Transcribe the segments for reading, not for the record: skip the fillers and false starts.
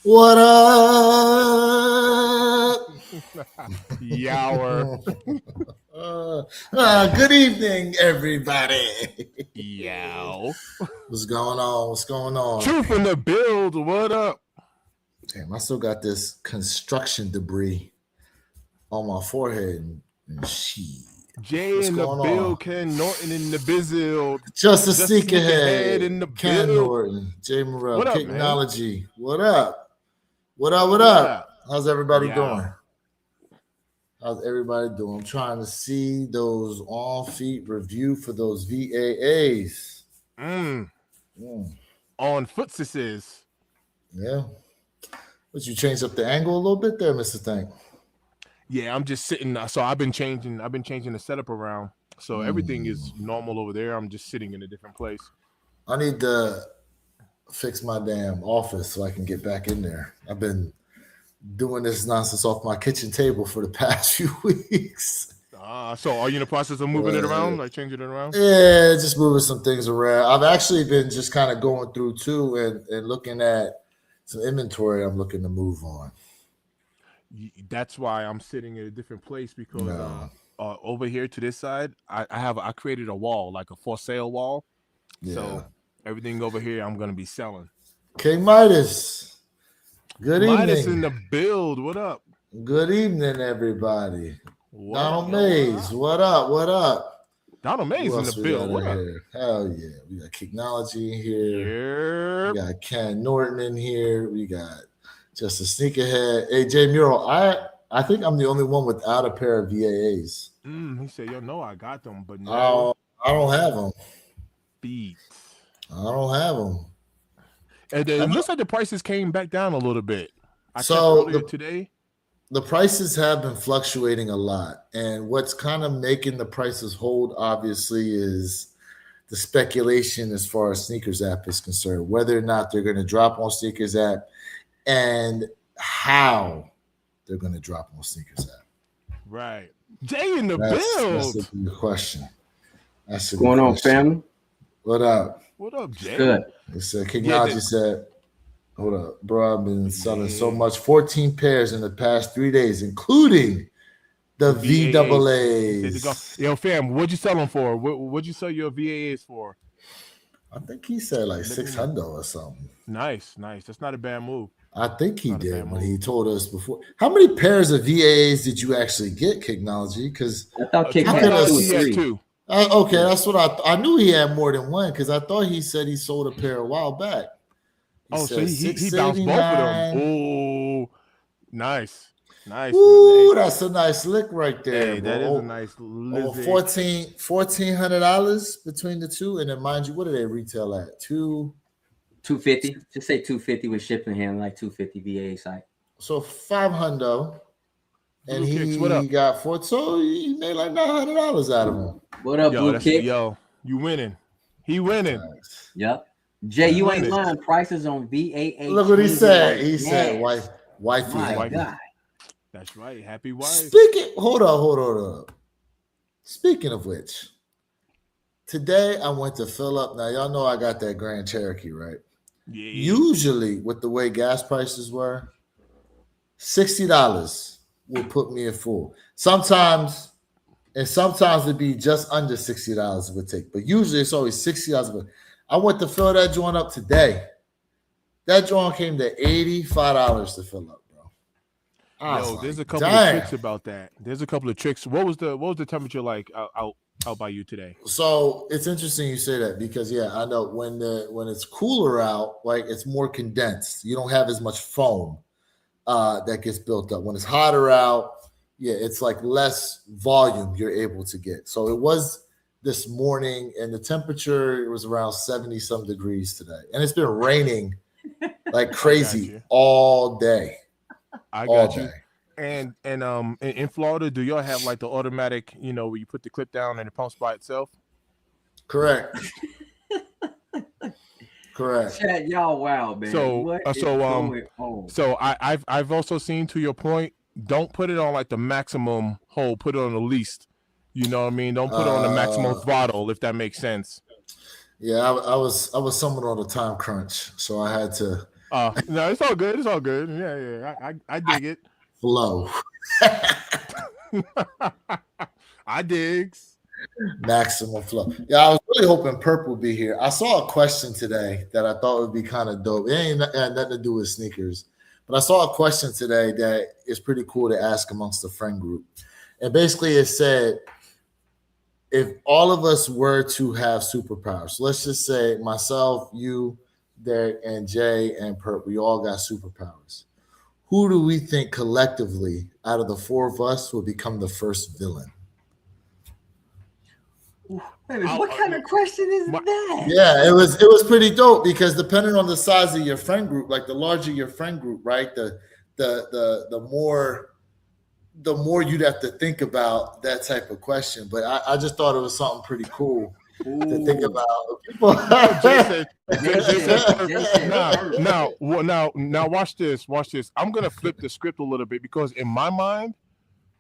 What up? Yower. Good evening, everybody. Yow. What's going on? What's going on? Truth in the build. What up? Damn, I still got this construction debris on my forehead. And shit. Jay What's in the going on? build. Ken Norton in the bizzled. Just a Just sneak sneak ahead ahead. in the Ken build. Norton, Jay Morrell, What up, man? Technology. What up? What up? What What up? up? How's everybody Yow. doing? How's everybody doing? I'm trying to see those on-feet review for those VAAs. Mm. Mm, On footsises. yeah. But you changed up the angle a little bit there, Mr. Thank. Yeah, I'm just sitting. So I've been changing the setup around. So everything is normal over there. I'm just sitting in a different place. I need to fix my damn office so I can get back in there. I've been doing this nonsense off my kitchen table for the past few weeks. So are you in the process of moving it around, like changing it around? Yeah, just moving some things around. I've actually been just kind of going through too and looking at some inventory I'm looking to move on. That's why I'm sitting in a different place because No. over here to this side, I created a wall, like a for sale wall. Yeah. So everything over here, I'm gonna be selling. King Midas. Good Midas evening. in the build. What up? Good evening, everybody. What Donald up, Mays. What up? What up? Donald Mays Who in the else we build. got What in up? here? Hell yeah. We got Technology in here. Yep. We got Ken Norton in here. We got just a sneakerhead. AJ Mural. I think I'm the only one without a pair of VAAs. He said, "Yo, no, I got them, but no I don't have them. beats." I don't have them. And it looks like the prices came back down a little bit. I checked So earlier today. the prices have been fluctuating a lot. And what's kind of making the prices hold, obviously, is the speculation as far as Sneakers app is concerned, whether or not they're going to drop on Sneakers app and how they're going to drop on Sneakers app. Right. Jay in the That's build. a good question. What's going on, family? What up? What up, Jay? Good. Technology said, hold up, bro, I've been selling so much. 14 pairs in the past 3 days, including the VAAs. Yo, fam, what'd you sell them for? What'd you sell your VAAs for? I think he said like 600 or something. Nice. That's not a bad move. I think he did when he told us before. How many pairs of VAAs did you actually get, Technology? Because I thought Kick had two. Okay, that's what I knew he had more than one because I thought he said he sold a pair a while back. So he bounced both of them. Oh, nice. Ooh, that's a nice lick right there. Hey, that is a nice lick. $1,400 between the two, and then mind you, what do they retail at? $250. Just say $250 with shipping hand, like $250 VA site. So $500. And he what got $4, so he made like $900 out of him. What up, Blue Kick? Yo, you winning. He winning. Nice. Yep. Jay, you ain't lying. Prices on VAA. Look what he said. He said, wifey. My God. That's right. Happy wife. Hold on. Speaking of which, today I went to fill up. Now, y'all know I got that Grand Cherokee, right? Yeah. Usually, with the way gas prices were, $60 will put me in full. Sometimes it'd be just under $60 it would take. But usually it's always $60. I went to fill that joint up today. That joint came to $85 to fill up, bro. Yo, there's a couple of tricks about that. There's a couple of tricks. What was the temperature like out by you today? So it's interesting you say that because I know when it's cooler out, like it's more condensed. You don't have as much foam that gets built up. When it's hotter out, it's like less volume you're able to get. So it was this morning, and the temperature was around 70 some degrees today, and it's been raining like crazy all day. I got you. And in Florida, do y'all have like the automatic, where you put the clip down and it pumps by itself? Correct. Chat, y'all wild, man. So I've also seen, to your point, don't put it on like the maximum hold, put it on the least. You know what I mean? Don't put it on the maximum throttle, if that makes sense. Yeah, I was somewhat on a time crunch, so I had to No, it's all good. It's all good. Yeah. I dig it. Flow. I digs. Maximum flow. Yeah, I was really hoping Perp would be here. I saw a question today that I thought would be kind of dope. It ain't had nothing to do with sneakers, but I saw a question today that is pretty cool to ask amongst the friend group. And basically, it said, if all of us were to have superpowers, so let's just say myself, you, Derek, and Jay and Perp, we all got superpowers. Who do we think collectively out of the four of us will become the first villain? What kind of question is that? Yeah, it was pretty dope because depending on the size of your friend group, like the larger your friend group, right? The more you'd have to think about that type of question. But I just thought it was something pretty cool to think about. People now watch this. Watch this. I'm gonna flip the script a little bit because in my mind,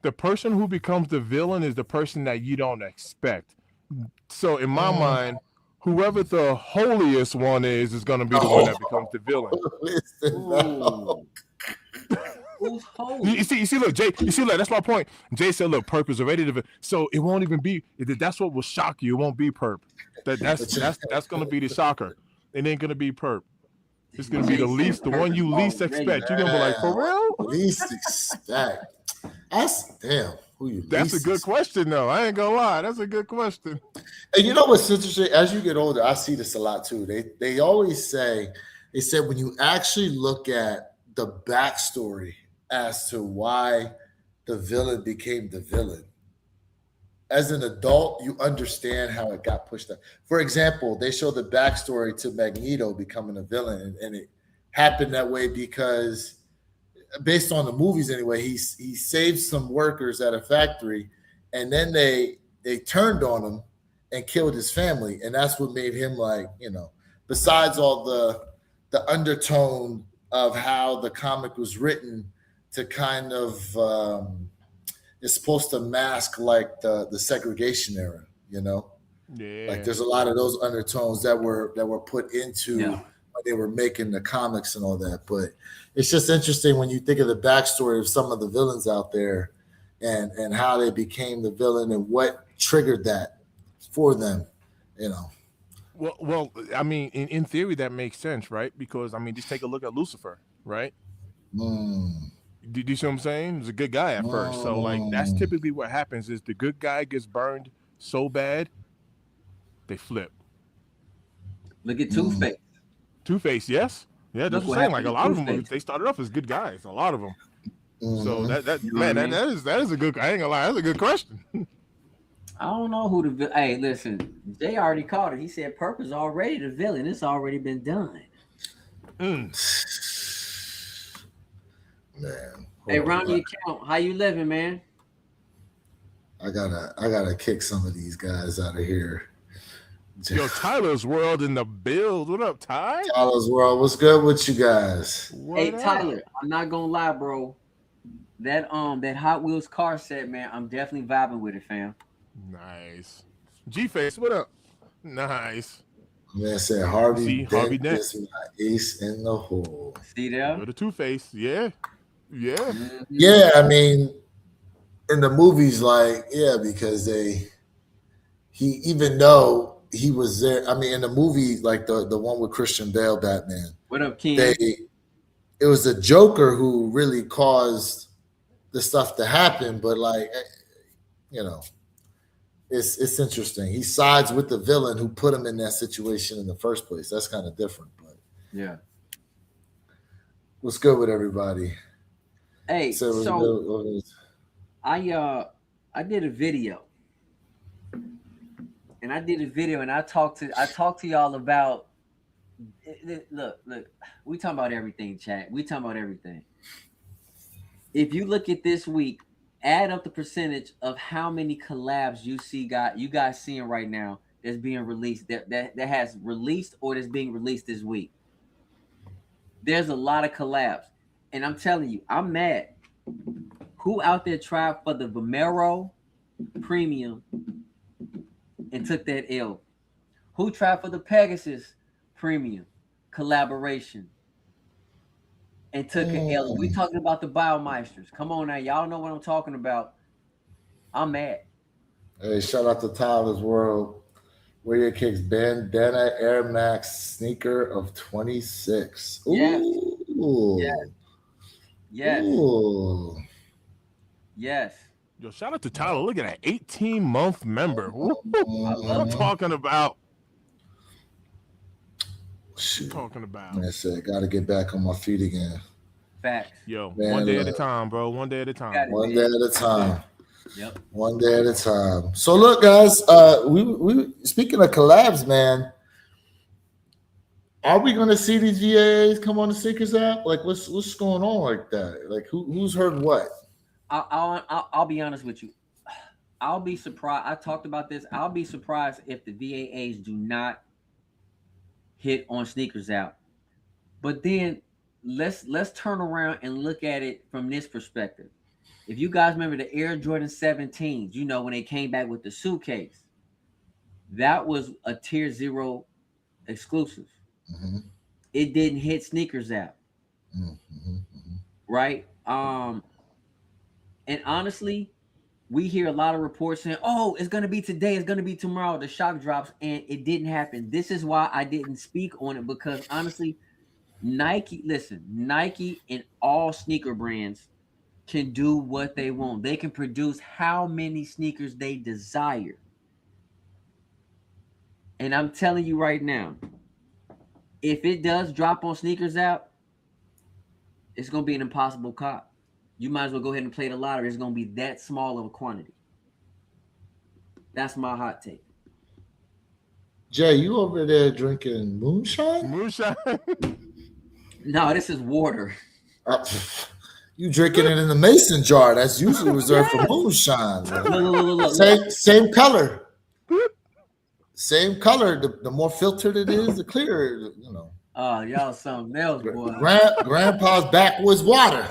the person who becomes the villain is the person that you don't expect. So in my mind, whoever the holiest one is going to be the one that becomes the villain. Who's holy? You see, look, Jay. You see, look, that's my point. Jay said, "Look, Perp is already the so it won't even be. That's what will shock you. It won't be Perp. That's going to be the shocker. It ain't going to be Perp. It's going to be the one you least expect. You're going to be like, for real? Least expect. That's a good question, though. I ain't gonna lie. That's a good question. And you know what's interesting? As you get older, I see this a lot too. They always say, they said when you actually look at the backstory as to why the villain became the villain, as an adult, you understand how it got pushed up. For example, they show the backstory to Magneto becoming a villain, and it happened that way because, based on the movies anyway, he saved some workers at a factory, and then they turned on him and killed his family, and that's what made him, like, besides all the undertone of how the comic was written to kind of it's supposed to mask like the segregation era, like there's a lot of those undertones that were put into when they were making the comics and all that. But it's just interesting when you think of the backstory of some of the villains out there and how they became the villain and what triggered that for them, Well, I mean, in theory, that makes sense, right? Because, I mean, just take a look at Lucifer, right? Do you see what I'm saying? He's a good guy at first. So, like, that's typically what happens is the good guy gets burned so bad, they flip. Look at Two-Face. Two-Face, yes. Yeah, that's what I'm saying. Like, a lot of them, they started off as good guys. A lot of them. So, that is a good, I ain't gonna lie, that's a good question. I don't know who the hey, listen, Jay already called it. He said Perp is already the villain. It's already been done. Man. Hey, round your count. How you living, man? I gotta kick some of these guys out of here. Yo, Tyler's World in the build. What up, Ty? Tyler's World, what's good with you guys? Hey, Tyler, I'm not gonna lie, bro. That Hot Wheels car set, man, I'm definitely vibing with it, fam. Nice. G-Face, what up? Nice. Man said Harvey Dent is my ace in the hole. See there? The Two-Face, yeah. Yeah, I mean, in the movies, like, because even though he was there, I mean, in the movie, like the one with Christian Bale, Batman. What up, King? It was the Joker who really caused the stuff to happen, but like, it's interesting. He sides with the villain who put him in that situation in the first place. That's kind of different, but yeah. What's good with everybody? Hey, so I did a video, and I talked to y'all about. Look, we talking about everything, chat. We talking about everything. If you look at this week, add up the percentage of how many collabs you guys seeing right now that's being released that has released or that's being released this week. There's a lot of collabs, and I'm telling you, I'm mad. Who out there tried for the Vomero Premium and took that L? Who tried for the Pegasus Premium collaboration and took an L. We talking about the Biomeisters. Come on now, y'all know what I'm talking about. I'm mad. Hey, shout out to Tyler's World. Where your kicks bandana Air Max sneaker of 26. Yes. Ooh. Yes. Ooh. Yes. Yo, shout out to Tyler. Look at that 18-month member. I'm talking about. Shoot. Talking about. I said, got to get back on my feet again. Facts. Yo, Man, one day at a time, bro. One day at a time. One day at a time. Yep. One day at a time. So look, guys, we speaking of collabs, man. Are we going to see these VAAs come on the Sneakers app? Like, what's going on like that? Like, who's heard what? I'll be honest with you. I'll be surprised. I talked about this. I'll be surprised if the VAAs do not hit on Sneakers app. But then let's turn around and look at it from this perspective. If you guys remember the Air Jordan 17s, you know, when they came back with the suitcase, that was a tier 0 exclusive. Mm-hmm. It didn't hit Sneakers app. Mm-hmm. Right? And honestly, we hear a lot of reports saying, oh, it's going to be today, it's going to be tomorrow, the shock drops, and it didn't happen. This is why I didn't speak on it, because honestly, Nike and all sneaker brands can do what they want. They can produce how many sneakers they desire. And I'm telling you right now, if it does drop on Sneakers app, it's going to be an impossible cop. You might as well go ahead and play the lottery. It's going to be that small of a quantity. That's my hot take. Jay, you over there drinking moonshine? Moonshine? No, this is water. You drinking it in the mason jar. That's usually reserved for moonshine. Look. Same color. Same color. The more filtered it is, the clearer, you know. Oh, y'all something else, boy. Grandpa's backwoods water.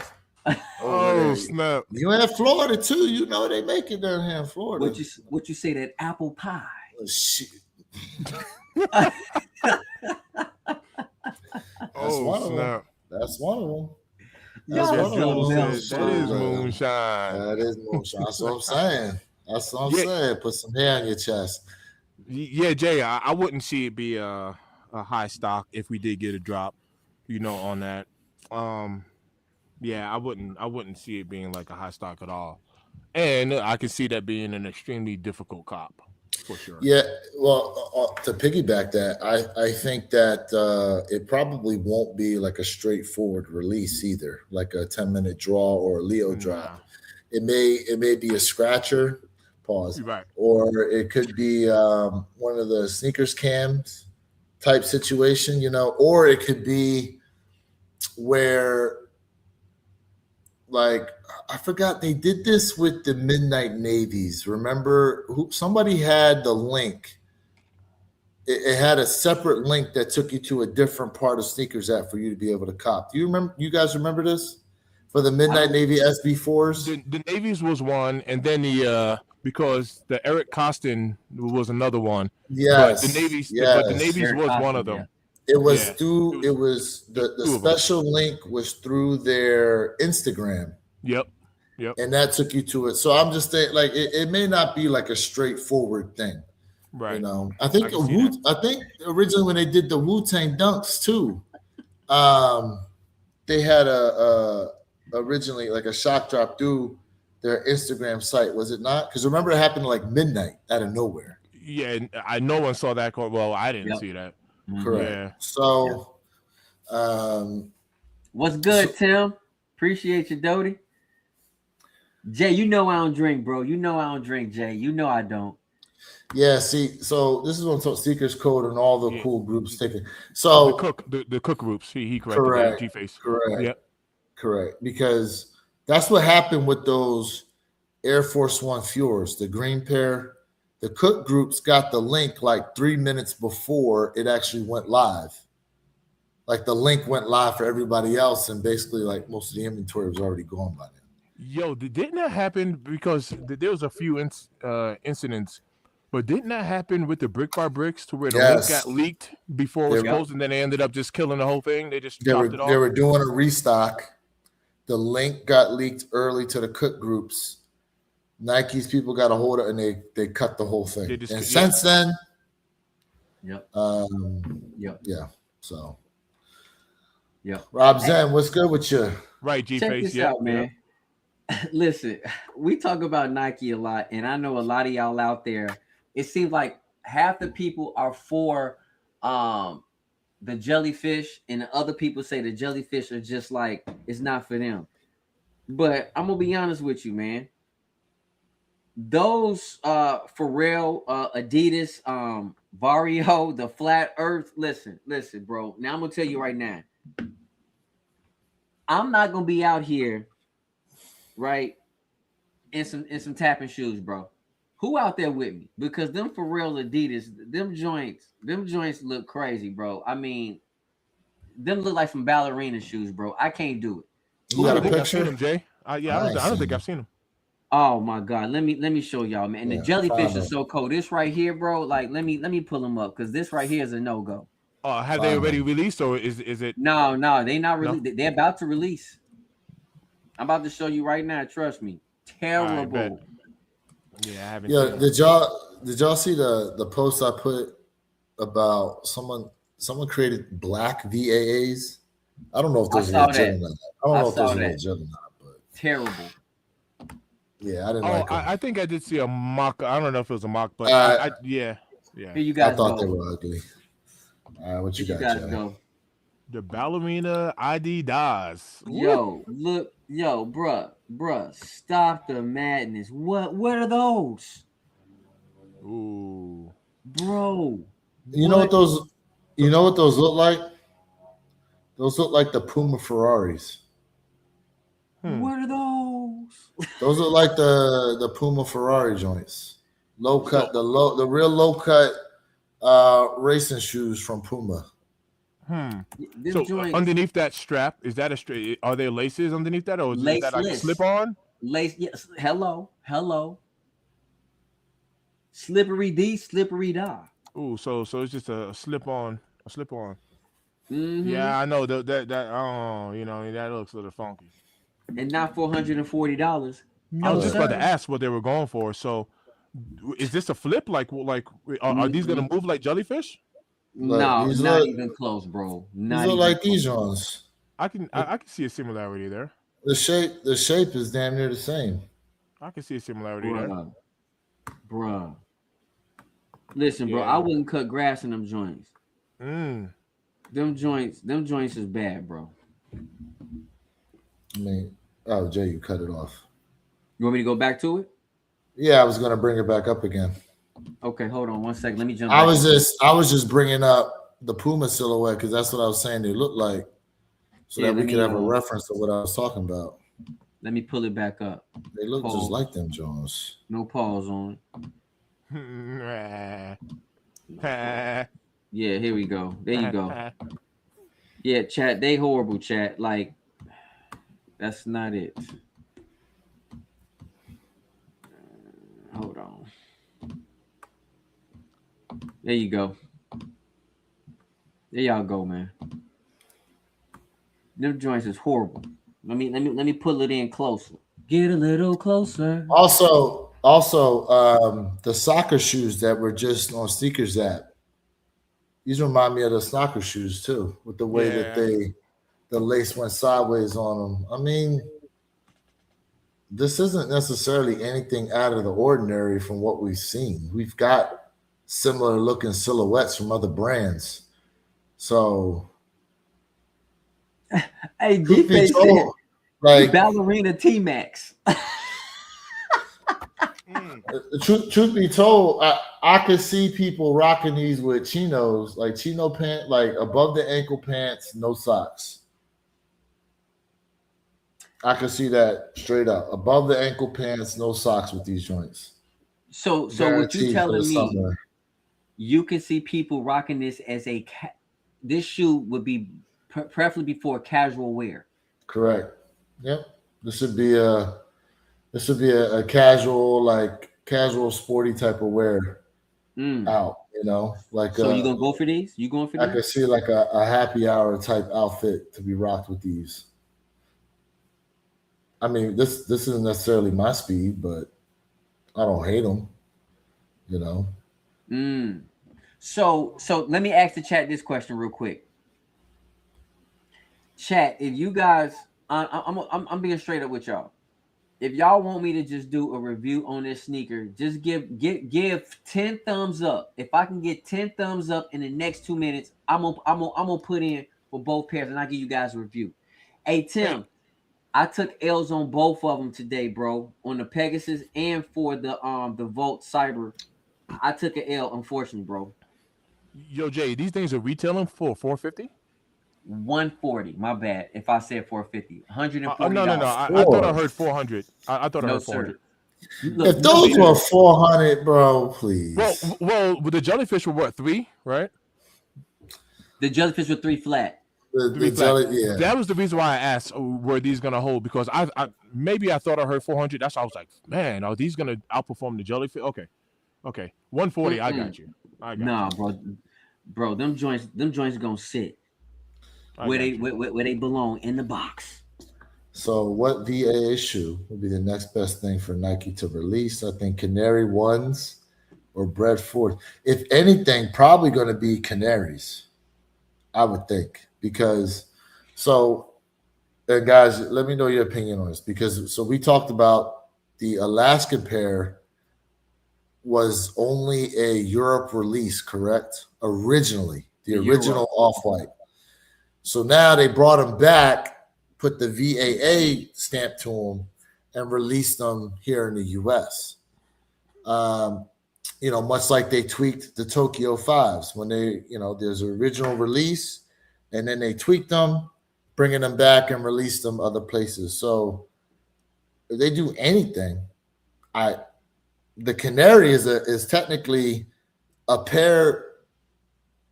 Oh, snap. You in Florida too. You know they make it down here in Florida. What you say, that apple pie? Oh, shit. Snap. That's one of them. That is moonshine. That is moonshine. That's what I'm saying. That's what I'm saying. Put some hair on your chest. Yeah, Jay, I wouldn't see it be a high stock if we did get a drop, you know, on that. Yeah, I wouldn't see it being like a high stock at all. And I could see that being an extremely difficult cop for sure. Yeah, well, to piggyback that, I think that it probably won't be like a straightforward release either, like a 10-minute draw or a Leo drop. It may be a scratcher, pause, right, or it could be one of the sneakers cams type situation, you know, or it could be where, like, I forgot they did this with the Midnight Navies. Remember, somebody had the link. It had a separate link that took you to a different part of Sneakers app for you to be able to cop. Do you remember? You guys remember this for the Midnight Navy SB4s? The Navies was one, and then the because the Eric Costin was another one. Yes, but the Navies Eric was Costin, one of them. It was through. It was the special link was through their Instagram. Yep. And that took you to it. So I'm just saying, like, it may not be like a straightforward thing, right? You know, I think originally when they did the Wu-Tang Dunks too, they had originally like a shock drop through their Instagram site, was it not? Because remember, it happened like midnight out of nowhere. Yeah, no one saw that. Well, I didn't see that. Correct. Yeah. So, what's good, Tim? Appreciate you, Doty. Jay, you know I don't drink, bro. You know I don't drink, Jay. You know I don't. Yeah, see, so this is what I'm talking Seekers Code and all the cool groups taking. So the cook groups, he corrected G-Face. Correct. Yeah. Correct. Because that's what happened with those Air Force One Fjords, the green pair. The cook groups got the link like 3 minutes before it actually went live. Like the link went live for everybody else, and basically like most of the inventory was already gone by then. Yo, didn't that happen? Because there was a few incidents But didn't that happen with the Brick by Bricks to where the link Yes, got leaked before it was they closed, and then they ended up just killing the whole thing? They just they chopped it were they off. were doing a restock. The link got leaked early to the cook groups. Nike's people got a hold of it and they cut the whole thing. They just And yep. since then, Yep. yeah. So Yep. Rob Zen, what's good with you? Right, G Check Face. this Yep, out, man. Listen, we talk about Nike a lot, and I know a lot of y'all out there. It seems like half the people are for the jellyfish, and the other people say the jellyfish are just like it's not for them. But I'm gonna be honest with you, man. Those Pharrell, Adidas, Vario, the Flat Earth. Listen, bro. Now I'm gonna tell you right now. I'm not gonna be out here, right, in some tapping shoes, bro. Who out there with me? Because them Pharrell Adidas, them joints look crazy, bro. I mean, them look like some ballerina shoes, bro. I can't do it. You got a I've seen picture? them, Jay. Yeah, I don't think I've seen them. Oh my god, let me show y'all, man. And the jellyfish is so cold. This right here, bro. Like, let me pull them up because this right here is a no go. Have they already released, or is it? No, they not released. No? They're about to release. I'm about to show you right now. Trust me, terrible. Yeah, I haven't. Yeah, did y'all see the post I put about someone created black VAAs? I don't know if those are legit or not. I don't know if those are legit or not, but terrible. Yeah, I didn't like them. I think I did see a mock. I don't know if it was a mock, but yeah. Here you guys I thought go. they were ugly. What you got, Jay? Go. The ballerina Adidas. Yo, look, bruh, stop the madness. What are those? Ooh, bro. You know what those look like? Those look like the Puma Ferraris. What are those? Those look like the Puma Ferrari joints. Low cut, the real low cut racing shoes from Puma. So underneath that strap, is that a straight? Are there laces underneath that, or is that like a slip on? Lace. Yes. Hello. Slippery D, slippery die. Ooh, so it's just a slip on. Mm-hmm. Yeah, I know that. That looks a little funky. And not $440. I was just about to ask what they were going for. So, is this a flip? Like, are these gonna move like jellyfish? No, not even close, bro. These look like these ones. I can see a similarity there. The shape is damn near the same. I can see a similarity there. Bruh. Listen, bro, I wouldn't cut grass in them joints. Them joints is bad, bro. I mean, Jay, you cut it off. You want me to go back to it? Yeah, I was gonna bring it back up again. Okay, hold on 1 second. Let me jump. I was just bringing up the Puma silhouette because that's what I was saying they look like, so that we could have a reference to what I was talking about. Let me pull it back up. They look just like them Jones. No pause on it. Yeah, here we go. There you go. Yeah, chat. They horrible, chat. Like, that's not it. Hold on. There you go. There y'all go, man. Them joints is horrible. Let me pull it in closer. Get a little closer. Also, the soccer shoes that were just on Sneakers app. These remind me of the soccer shoes too, with the way that the lace went sideways on them. I mean, this isn't necessarily anything out of the ordinary from what we've seen. We've got similar looking silhouettes from other brands. So, hey, G-Face said, like ballerina T-Max. Truth be told, I could see people rocking these with chinos, like chino pants, like above the ankle pants, no socks. I could see that straight up. Above the ankle pants, no socks with these joints. So what you telling me? You can see people rocking this as this shoe would be preferably before casual wear. Correct. Yep. This would be a casual, like casual sporty type of wear. out. You know, like so you gonna go for these? You going for I these? could see like a happy hour type outfit to be rocked with these. I mean, this isn't necessarily my speed, but I don't hate them. You know. So let me ask the chat this question real quick. Chat, if you guys, I'm being straight up with y'all. If y'all want me to just do a review on this sneaker, just give 10 thumbs up. If I can get 10 thumbs up in the next 2 minutes, I'm gonna put in for both pairs and I'll give you guys a review. Hey Tim, I took L's on both of them today, bro. On the Pegasus and for the Volt Cyber. I took an L, unfortunately, bro. Yo, Jay, these things are retailing for $450. 140. My bad. If I said 450, $140. No. I thought I heard 400. I thought I No, heard sir. 400. If those were 400, bro, please. Well, the jellyfish were what, 3, right? The jellyfish were 3 flat. The jelly, yeah. That was the reason why I asked, were these gonna hold? Because I maybe I thought I heard 400. That's why I was like, man, are these gonna outperform the jellyfish? Okay, 140. I got you. Nah, bro, them joints gonna sit where they belong in the box. So, what VAA shoe would be the next best thing for Nike to release? I think Canary Ones or Bread Force. If anything, probably going to be Canaries, I would think. Because, and guys, let me know your opinion on this. Because, we talked about the Alaska pair was only a Europe release, correct? Originally, the original Off-White. So now they brought them back, put the VAA stamp to them, and released them here in the U.S. Much like they tweaked the Tokyo 5s when they, there's an original release, and then they tweaked them, bringing them back and released them other places. So if they do anything, the Canary is technically a pair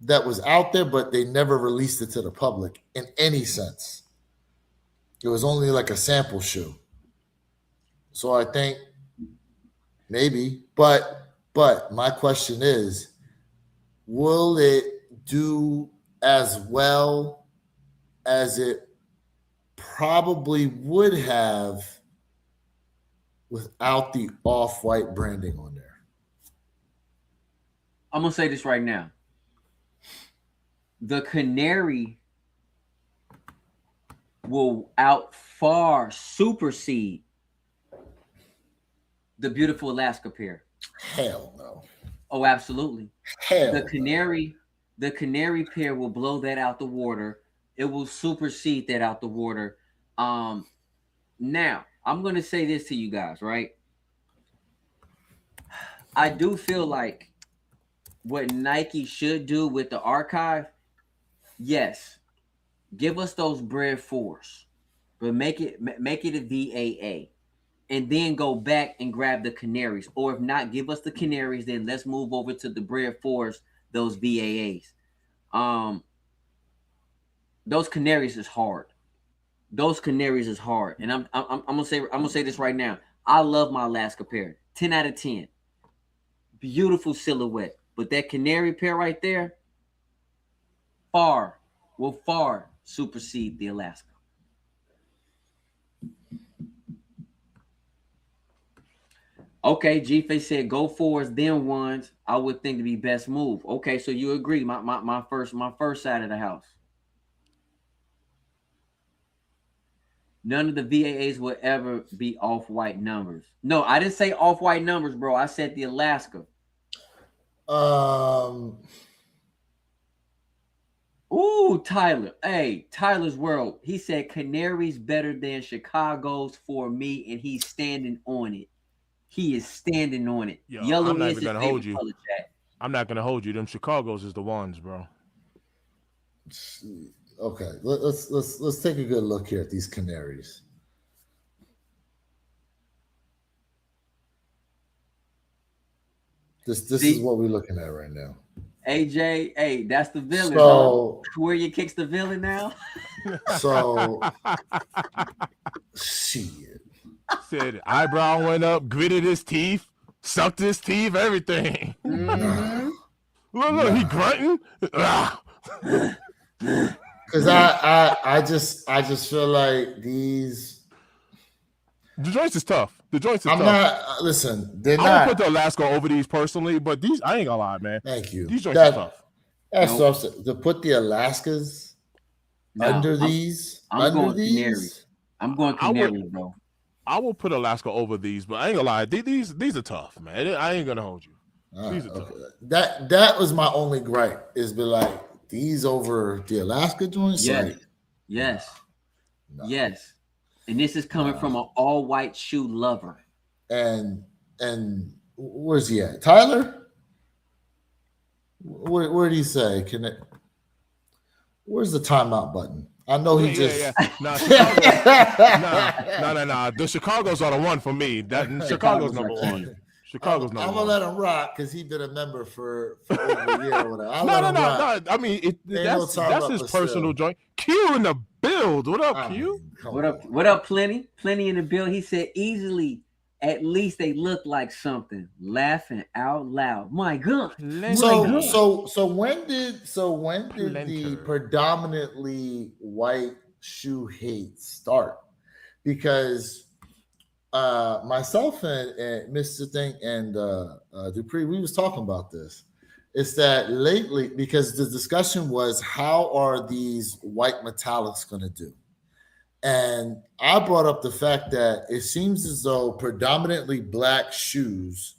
that was out there, but they never released it to the public in any sense. It was only like a sample shoe. So I think maybe, but my question is, will it do as well as it probably would have without the Off-White branding on there? I'm gonna say this right now. The Canary will far supersede the beautiful Alaska pair. Hell no. Oh, absolutely. Hell the Canary pair will blow that out the water. It will supersede that out the water. Now I'm gonna say this to you guys, right? I do feel like what Nike should do with the archive, yes, give us those Bread Force, but make it a VAA, and then go back and grab the Canaries. Or if not, give us the Canaries, then let's move over to the Bread Force, those VAAs. Those Canaries is hard. And I'm gonna say this right now. I love my Alaska pair. 10 out of 10. Beautiful silhouette. But that Canary pair right there will far supersede the Alaska. Okay, G-Face said go fours, then ones. I would think to be best move. Okay, so you agree. My first side of the house. None of the VAAs will ever be Off-White numbers. No, I didn't say Off-White numbers, bro. I said the Alaska. Ooh, Tyler. Hey, Tyler's World. He said Canary's better than Chicago's for me, and he's standing on it. He is standing on it. Yo, Yellow I'm not is even his gonna hold favorite you. color, Jack. I'm not gonna hold you. Them Chicago's is the ones, bro. Okay, let's take a good look here at these Canaries. This is what we're looking at right now. AJ, hey, that's the villain. So where you kicks the villain now? So shit. Said eyebrow went up, gritted his teeth. sucked his teeth, everything. Mhm. Look, he grunting. Because I just feel like these. The joints is tough. The joints is I'm tough. not. Listen, they're I not. would put the Alaska over these personally, but these I ain't gonna lie, man. Thank you. These joints is tough. That's Nope. tough to put the Alaskas under these. I'm going canary. I'm going canary, bro. I will put Alaska over these, but I ain't gonna lie. These are tough, man. I ain't gonna hold you. These are tough. That was my only gripe. Is be like these over the Alaska joints. Yes. Like, Yes. No. Yes. And this is coming from an all-white shoe lover. And where's he at? Tyler? Where did he say? Where's the timeout button? I know he just. Nah, the Chicago's are the one for me. That Chicago's number one. Chicago's number one. I'm gonna let him rock because he's been a member for over a year or whatever. No. I mean, that's his personal joint. Q in the build. What up, Q? What up, Plenty? Plenty in the build. He said easily. At least they look like something. Laughing out loud. My God. So when did the predominantly white shoe hate start? Because myself and Mr. Think and Dupree, we was talking about this. It's that lately, because the discussion was how are these white metallics going to do? And I brought up the fact that it seems as though predominantly black shoes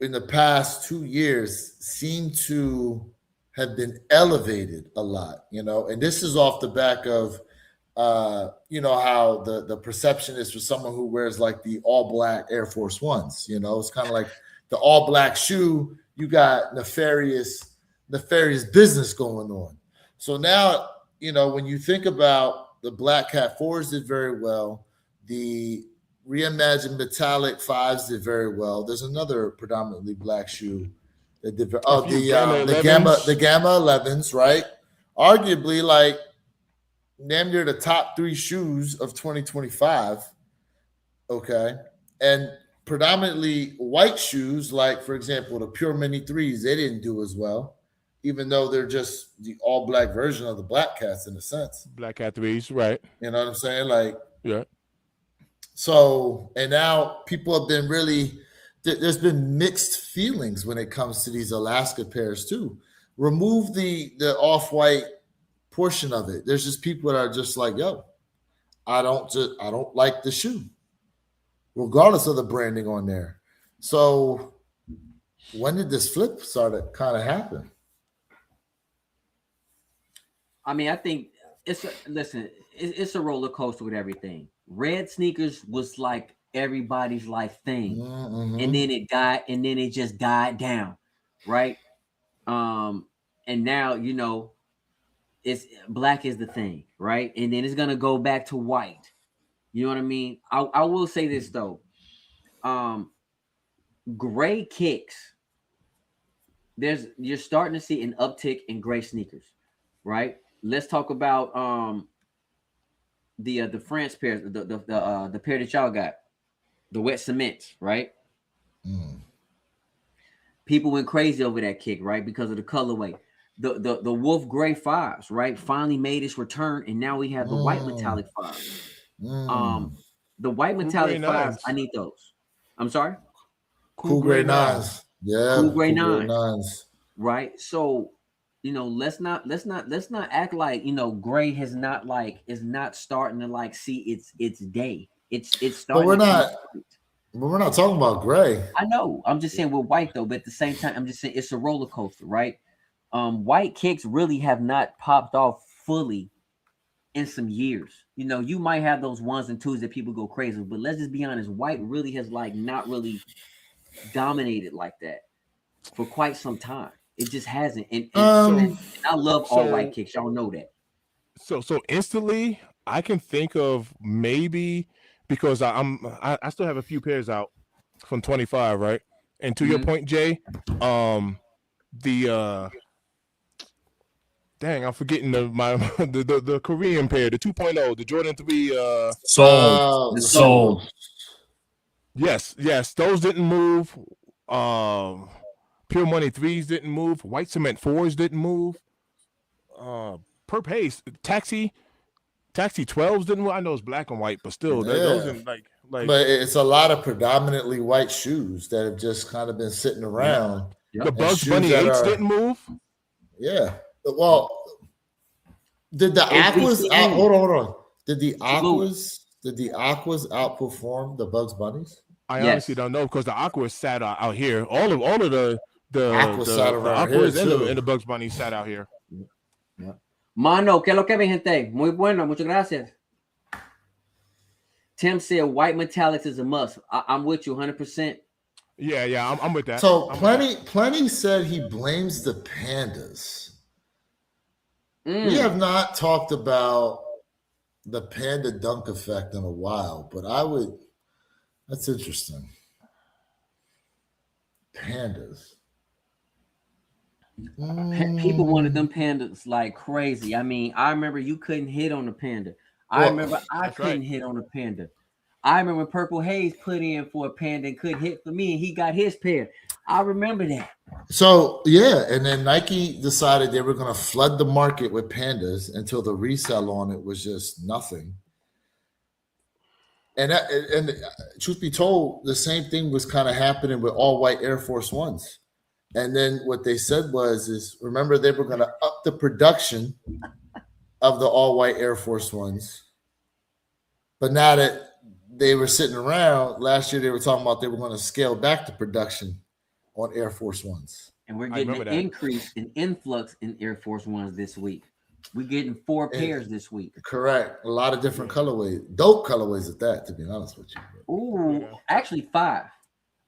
in the past 2 years seem to have been elevated a lot, and this is off the back of, how the perception is for someone who wears like the all black Air Force Ones, it's kind of like the all black shoe, you got nefarious business going on. So now, when you think about the Black Cat 4s did very well, the reimagined metallic 5s did very well. There's another predominantly black shoe that did. The Gamma 11s, right? Arguably, like damn near the top 3 shoes of 2025. Okay, and predominantly white shoes, like for example the Pure Mini 3s, they didn't do as well. Even though they're just the all black version of the Black Cats in a sense. Black Cat 3s, right. You know what I'm saying? Like, yeah. So, and now people have been there's been mixed feelings when it comes to these Alaska pairs too. Remove the off-white portion of it. There's just people that are just like, yo, I don't like the shoe, regardless of the branding on there. So when did this flip start to kind of happen? I mean, I think it's a roller coaster with everything. Red sneakers was like everybody's life thing, and then it just died down, right? And now it's black is the thing, right? And then it's gonna go back to white. You know what I mean? I will say this though, gray kicks. You're starting to see an uptick in gray sneakers, right? Let's talk about the France pairs, the pair that y'all got, the wet cements, right? People went crazy over that kick, right? Because of the colorway. The Wolf Gray 5s, right? Finally made its return, and now we have the white metallic 5s. The white metallic 5s, I need those. I'm sorry? Cool Gray 9s. Yeah. Cool Gray 9s. Right? So let's not act like gray is not starting to see its day. It's starting. But we're not talking about gray. I know. I'm just saying we're white though, but at the same time, I'm just saying it's a roller coaster, right? White kicks really have not popped off fully in some years. You might have those 1s and 2s that people go crazy, but let's just be honest, white really has not really dominated like that for quite some time. It just hasn't. And I love all white kicks. Y'all know that. So instantly, I can think of maybe because I still have a few pairs out from 25, right? And to your point, Jay, I'm forgetting the Korean pair, the 2.0, the Jordan 3. Soul. Yes, those didn't move. Pure Money 3s didn't move. White Cement 4s didn't move. Per Pace Taxi 12s didn't move. I know it's black and white, but still, those Yeah. didn't like. But it's a lot of predominantly white shoes that have just kind of been sitting around. Yep. The And Bugs shoes Bunny that 8s are- didn't move. Yeah. Well, did the Aquas out? Hold on. Did the Aquas outperform the Bugs Bunnies? I Yes. honestly don't know because the Aquas sat out here. All of the Aquas sat around here, Aquas too. and the Bugs Bunny sat out here. Mano, ¿qué es lo que mi gente? Muy bueno, muchas gracias. Tim said white metallics is a must. I'm with you 100%. Yeah, I'm with that. So Plenty said he blames the pandas. We have not talked about the panda dunk effect in a while, but that's interesting. Pandas. People wanted them pandas like crazy. I mean, I remember you couldn't hit on a panda. I remember I couldn't hit on a panda. I remember Purple Haze put in for a panda and couldn't hit for me, and he got his pair. I remember that. So yeah, and then Nike decided they were going to flood the market with pandas until the resale on it was just nothing. And truth be told, the same thing was kind of happening with all white Air Force Ones. And then what they said was remember they were going to up the production of the all white Air Force Ones. But now that they were sitting around, last year they were talking about they were going to scale back the production on Air Force Ones. And we're getting an increase in influx in Air Force Ones this week. We're getting 4 pairs this week. Correct. A lot of different colorways. Dope colorways at that, to be honest with you. Ooh, actually 5.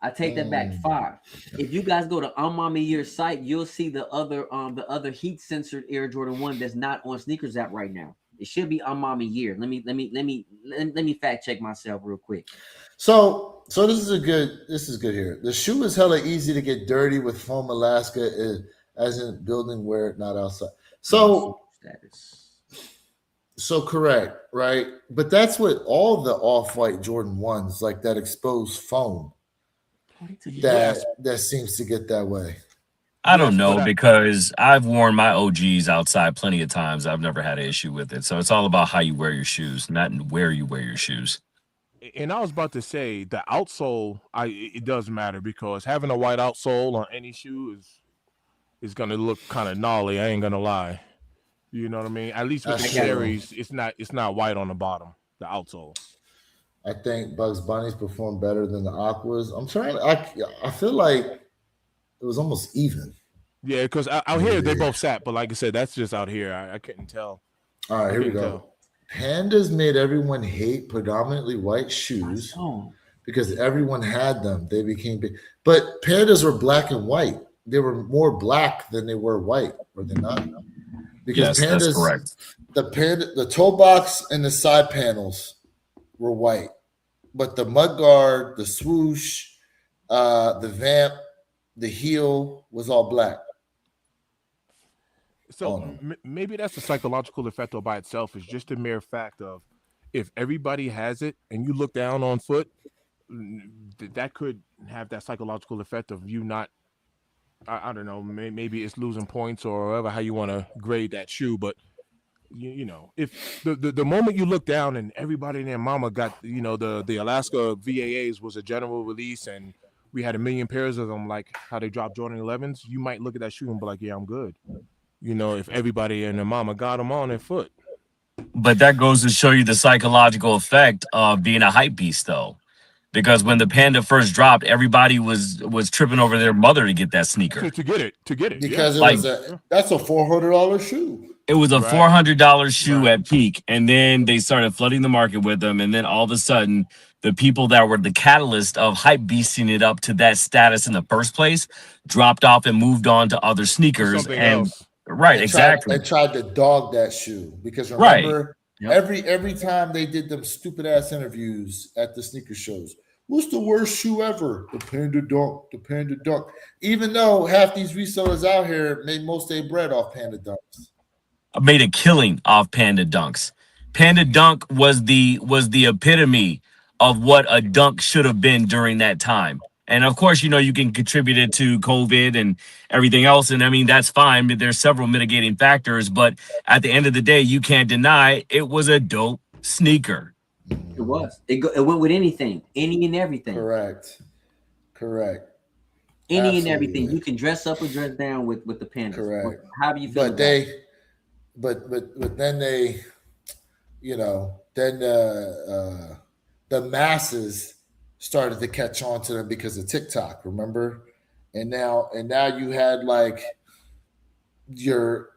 I take that back, 5. If you guys go to Mama Year's site, you'll see the other heat censored Air Jordan 1 that's not on Sneakers app right now. It should be Mama Year. Let me fact check myself real quick. So this is good here. The shoe is hella easy to get dirty with foam Alaska as in building wear it, not outside. So correct, right? But that's what all the off-white Jordan 1s, like that exposed foam, that seems to get that way. I don't know because I've worn my OGs outside plenty of times. I've never had an issue with it. So it's all about how you wear your shoes, not where you wear your shoes. And I was about to say the outsole, it does matter because having a white outsole on any shoe is gonna look kind of gnarly. I ain't gonna lie. You know what I mean? At least with the series, it's not white on the bottom, the outsole. I think Bugs Bunnies performed better than the Aquas. I feel like it was almost even. Yeah, because out here they both sat, but like I said, that's just out here. I couldn't tell. All right, here we go. Pandas made everyone hate predominantly white shoes because everyone had them. They became big. But pandas were black and white. They were more black than they were white, were they not? Because yes, pandas, that's correct. The toe box and the side panels were white, but the mudguard, the swoosh, the vamp, the heel was all black. So maybe that's a psychological effect all by itself. It's just a mere fact of if everybody has it and you look down on foot, that could have that psychological effect of you not, I don't know, maybe it's losing points or whatever, how you want to grade that shoe. But, you know, if the moment you look down and everybody and their mama got, you know, the Alaska VAAs was a general release and we had 1 million pairs of them, like how they dropped Jordan 11s, you might look at that shoe and be like, yeah, I'm good. You know, if everybody and their mama got them on their foot. But that goes to show you the psychological effect of being a hype beast, though. Because when the Panda first dropped, everybody was tripping over their mother to get that sneaker. To get it. Because that's a $400 shoe. It was a $400 shoe at peak. And then they started flooding the market with them. And then all of a sudden, the people that were the catalyst of hype beasting it up to that status in the first place dropped off and moved on to other sneakers. Exactly. They tried to dog that shoe because remember, every time they did them stupid ass interviews at the sneaker shows, what's the worst shoe ever? The Panda Dunk, the Panda Dunk. Even though half these resellers out here made most of their bread off Panda Dunks. I made a killing off Panda Dunks. Panda Dunk was the epitome of what a dunk should have been during that time. And of course, you can contribute it to COVID and everything else. And I mean, that's fine. But there's several mitigating factors. But at the end of the day, you can't deny it was a dope sneaker. It was. It went with anything, any and everything. Correct. Any Absolutely. and everything. You can dress up or dress down with the pandas. Correct. However you feel. But they, but then they, then the masses started to catch on to them because of TikTok. Remember, and now you had like your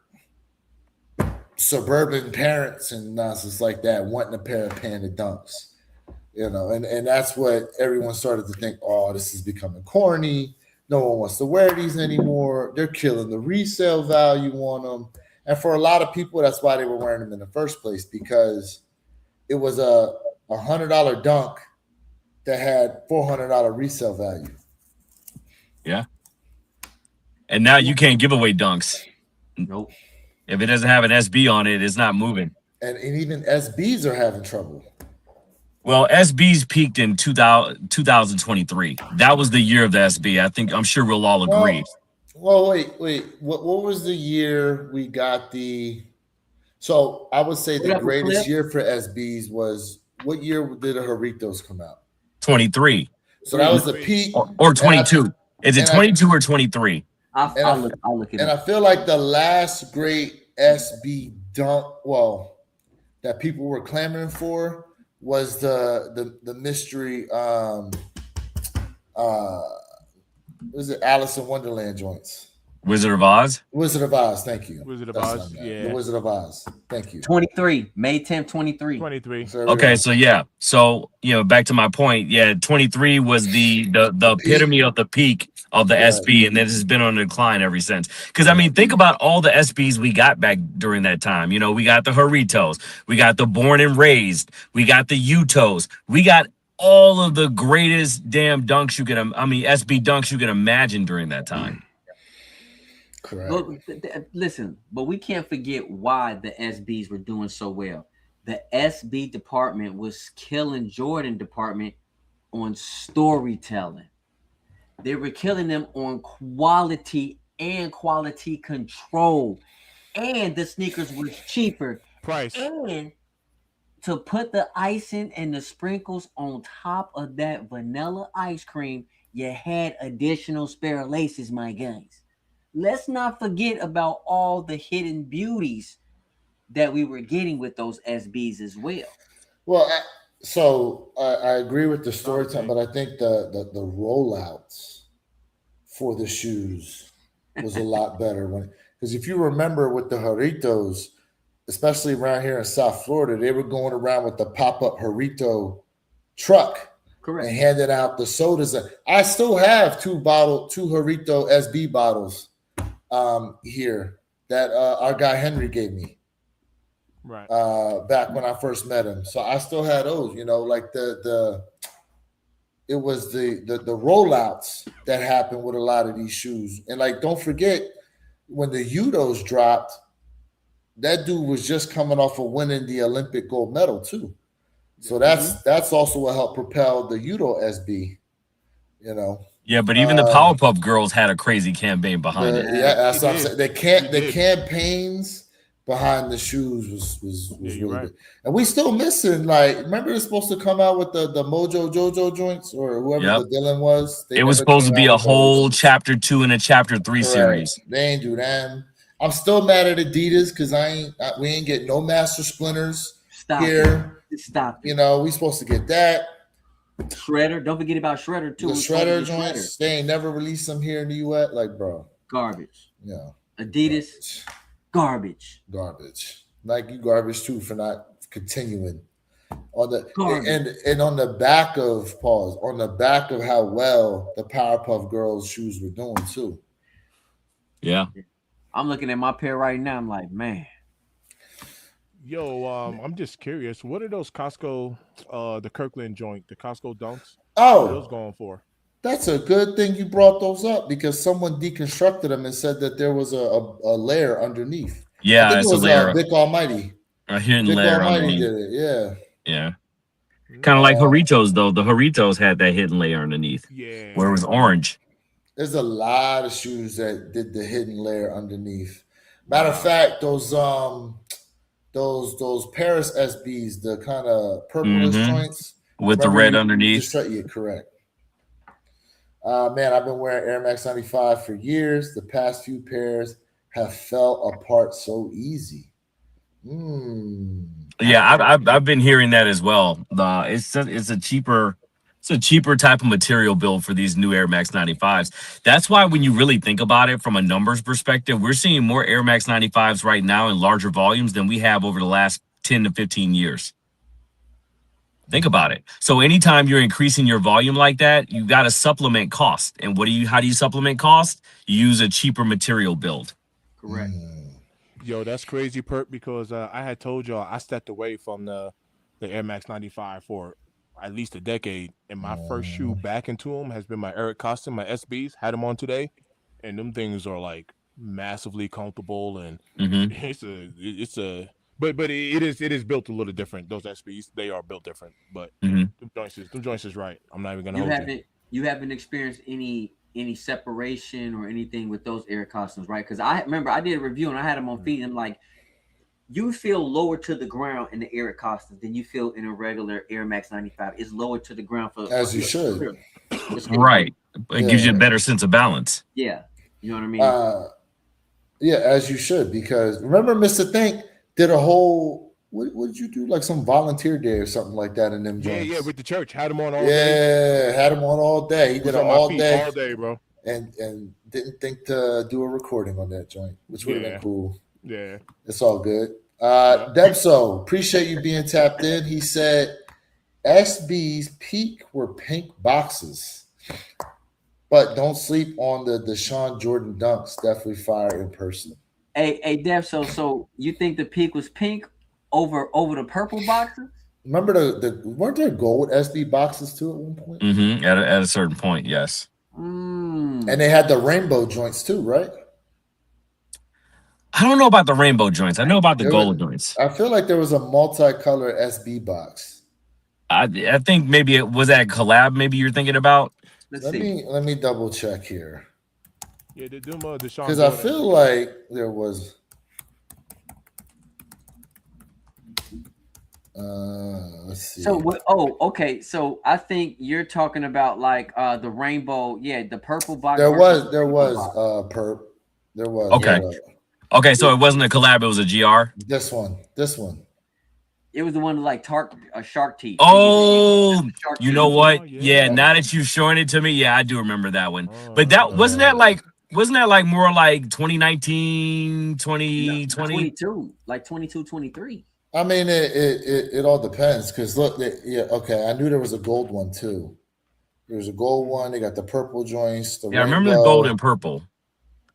suburban parents and nonsense like that wanting a pair of Panda Dunks, and that's what everyone started to think. Oh, this is becoming corny. No one wants to wear these anymore. They're killing the resale value on them. And for a lot of people, that's why they were wearing them in the first place, because it was a $100 dunk that had $400 resale value. Yeah. And now you can't give away dunks. Nope. If it doesn't have an SB on it, it's not moving. And even SBs are having trouble. Well, SBs peaked in 2023. That was the year of the SB. I'm sure we'll all agree. Well, wait. What was the year we got the? So I would say the greatest year for SBs was, what year did the Jarritos come out? 23. So that was the peak. Or 22. Is it 22 or 23? I'll look it up. And I feel like the last great SB dunk, that people were clamoring for, was the mystery was it Alice in Wonderland joints? Wizard of Oz? Wizard of Oz, thank you. Wizard of Oz, yeah. The Wizard of Oz, thank you. 23, May 10th, 23. 23. Okay, so yeah. So, back to my point. Yeah, 23 was the epitome of the peak of the SB, and this has been on a decline ever since. Because, I mean, think about all the SBs we got back during that time. We got the Jarritos. We got the Born and Raised. We got the Utos. We got all of the greatest damn dunks SB dunks you can imagine during that time. Correct. But we can't forget why the SBs were doing so well. The SB department was killing Jordan department on storytelling. They were killing them on quality and quality control. And the sneakers were cheaper. Price. And to put the icing and the sprinkles on top of that vanilla ice cream, you had additional spare laces, my guys. Let's not forget about all the hidden beauties that we were getting with those SBs as well. Well, so I agree with the storytelling, but I think the rollouts for the shoes was a lot better because if you remember with the Jarritos, especially around here in South Florida, they were going around with the pop-up Jarrito truck. Correct. And handing out the sodas. I still have two Jarrito SB bottles here that our guy Henry gave me. Right. Back when I first met him. So I still had those, like it was the rollouts that happened with a lot of these shoes. And like, don't forget when the Udos dropped, that dude was just coming off of winning the Olympic gold medal too. So that's also what helped propel the Udo SB, Yeah, but even the Powerpuff Girls had a crazy campaign behind it. Yeah, that's what I'm saying. The campaigns behind the shoes was really good. And we still missing, remember it's supposed to come out with the Mojo Jojo joints or whoever the villain was? It was supposed to be a whole chapter 2 and a chapter 3 series. They ain't do that. I'm still mad at Adidas because we ain't get no Master Splinters here. Stop it. We supposed to get that. Shredder. Don't forget about Shredder too. The Shredder joints. They ain't never released them here in the US. Bro. Garbage. Yeah. Adidas. Garbage. Nike garbage too for not continuing. On the and on the back of how well the Powerpuff Girls shoes were doing too. Yeah. I'm looking at my pair right now. I'm like, man. Yo, I'm just curious. What are those Costco, the Kirkland joint, the Costco dunks? Oh, what are those going for? That's a good thing you brought those up because someone deconstructed them and said that there was a layer underneath. Yeah, it's a layer. Vic Almighty. A hidden layer Almighty underneath. did it. Yeah. Yeah. Kind of like Horitos, though. The Horitos had that hidden layer underneath, Yeah. where it was orange. There's a lot of shoes that did the hidden layer underneath. Matter of fact, those Paris SBs, the kind of purplish joints with the red underneath. Yeah, correct. Man, I've been wearing Air Max 95 for years. The past few pairs have fell apart so easy. Yeah, I've been hearing that as well. It's a cheaper type of material build for these new Air Max 95s. That's why when you really think about it from a numbers perspective, we're seeing more Air Max 95s right now in larger volumes than we have over the last 10 to 15 years. Think about it. So anytime you're increasing your volume like that, you got to supplement cost. And how do you supplement cost? You use a cheaper material build. Correct. Yo, that's crazy, Perp, because I had told y'all I stepped away from the Air Max 95 for at least a decade, and my first shoe back into them has been my Eric Costin, my SBs. Had them on today, and them things are like massively comfortable, and but it is built a little different. Those SBs, they are built different, but them joints is right. I'm not even gonna hold you. You haven't experienced any separation or anything with those Air Costins, right? Because I remember I did a review and I had them on feet, and like, you feel lower to the ground in the Air Costins than you feel in a regular Air Max 95. It's lower to the ground as you should. Right. It gives you a better sense of balance. Yeah. You know what I mean? Yeah, as you should, because remember Mr. Think did a whole what did you do? Like some volunteer day or something like that in them joints. Yeah, with the church. Had them on all day. Yeah, had them on all day. He did it all day. All day, bro. And didn't think to do a recording on that joint, which would have been cool. Yeah. It's all good. Debso, appreciate you being tapped in. He said SB's peak were pink boxes. But don't sleep on the Deshaun Jordan dunks. Definitely fire in person. Hey, Debso, so you think the peak was pink over the purple boxes? Remember weren't there gold SB boxes too at one point? At a certain point, yes. And they had the rainbow joints too, right? I don't know about the rainbow joints. I know about the gold joints. I feel like there was a multicolor SB box. I think maybe it was that collab. Maybe you're thinking about. Let me double check here. Yeah, Deshaun. Because I feel like there was. Let's see. So okay. So I think you're talking about like the rainbow. Yeah, the purple box. There was perp. There was. Okay. Okay, so it wasn't a collab. It was a GR. This one. It was the one like shark teeth. Oh, you know what? Yeah, now that you're showing it to me, yeah, I do remember that one. But that wasn't that like more like 2019, 2020? 22, like 22, 23. I mean, it all depends because look, okay, I knew there was a gold one too. There's a gold one. They got the purple joints. I remember the gold and purple,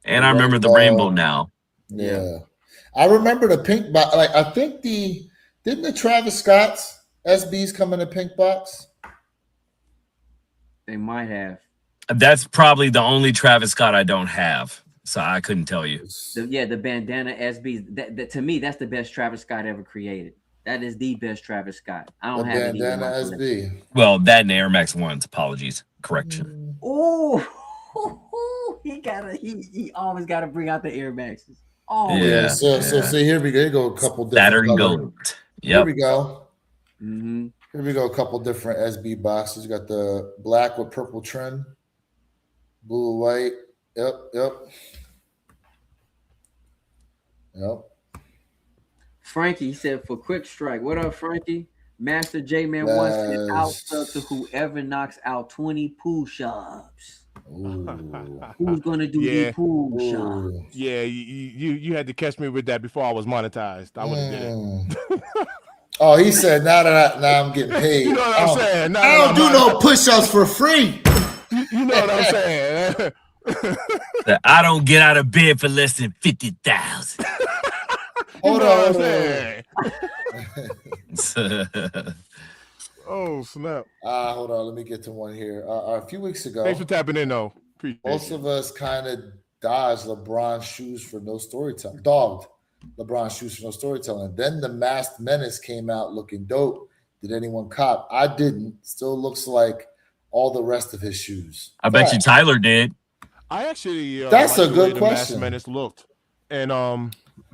and I remember the rainbow now. Yeah, I remember the pink box. Like I think didn't the Travis Scott's SBs come in a pink box? They might have. That's probably the only Travis Scott I don't have, so I couldn't tell you. The bandana SBs. That to me, that's the best Travis Scott ever created. That is the best Travis Scott. I don't have any bandana SB. Well, that and Air Max 1s. Apologies. Correction. Oh, he always gotta bring out the Air Maxes. Oh yeah. So see, here we go. A couple different Saturn gold. Yep. Here we go. Here we go. A couple different SB boxes. You got the black with purple trim, blue, white. Yep. Frankie, he said for Quick Strike. What up, Frankie? Master J Man wants to out to whoever knocks out 20 push-ups. Who's gonna do the push-ups? Yeah, you had to catch me with that before I was monetized. I would have did it. Oh, he said now I'm getting paid. You know what I'm saying? I don't do no push-ups for free. You know what I'm saying? I don't get out of bed for less than 50,000. Hold on. Oh, snap. Hold on. Let me get to one here. A few weeks ago. Thanks for tapping in, though. Most of us kind of dodged LeBron's shoes for no storytelling. Dogged LeBron's shoes for no storytelling. Then the Masked Menace came out looking dope. Did anyone cop? I didn't. Still looks like all the rest of his shoes. I bet you Tyler did. I actually That's like a the good way the question. Mass Menace looked. And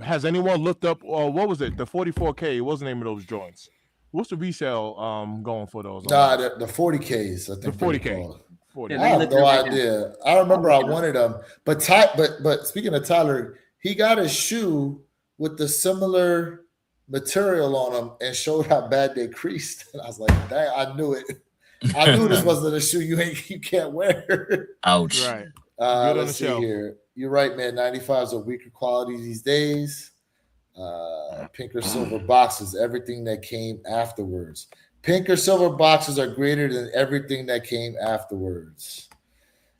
has anyone looked up what was it? The 44K. What's the name of those joints? What's the resale going for those? Nah, the 40Ks. I think the 40K. 40. I have no idea. I remember I wanted them, but speaking of Tyler, he got a shoe with the similar material on them and showed how bad they creased. And I was like, dang, I knew it. I knew this wasn't a shoe you can't wear. Ouch. Right. Let's see here. You're right, man. 95s are weaker quality these days. Pink or silver boxes, everything that came afterwards. Pink or silver boxes are greater than everything that came afterwards.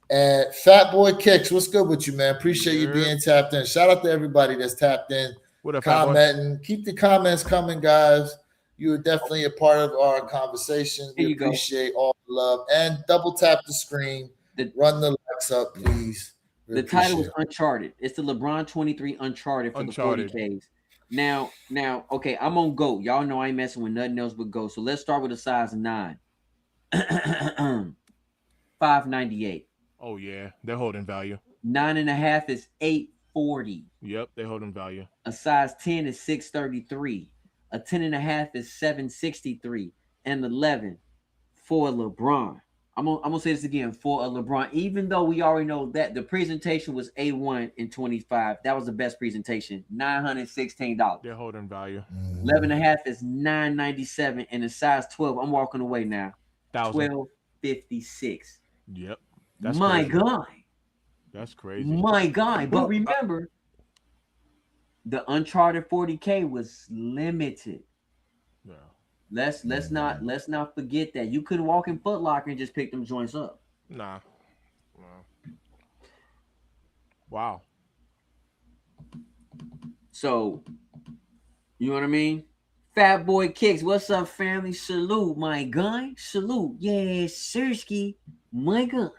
And Fat Boy Kicks, what's good with you, man? Appreciate you being tapped in. Shout out to everybody that's tapped in, commenting. Keep the comments coming, guys. You are definitely a part of our conversation. We appreciate all the love. And double tap the screen. Run the likes up, please. The title is Uncharted. It's the LeBron 23 Uncharted for the 40Ks. Now, okay, I'm on GOAT. Y'all know I ain't messing with nothing else but GOAT. So let's start with a size 9. $598. Oh yeah, they're holding value. 9.5 is $840. Yep, they're holding value. A size 10 is $633. A 10.5 is $763. And 11 for LeBron. I'm gonna say this again, for a LeBron, even though we already know that the presentation was A1 in 25, that was the best presentation, $916. They're holding value. 11.5 is $997, and the size 12, I'm walking away now. $1256. Yep. That's my crazy. Guy. That's crazy. My guy. But remember, the Uncharted 40K was limited. Yeah. Let's not forget that. You couldn't walk in Foot Locker and just pick them joints up. Nah. Wow. So, you know what I mean? Fat Boy Kicks, what's up, family? Salute, my guy. Salute. Yeah, Sirski, my guy.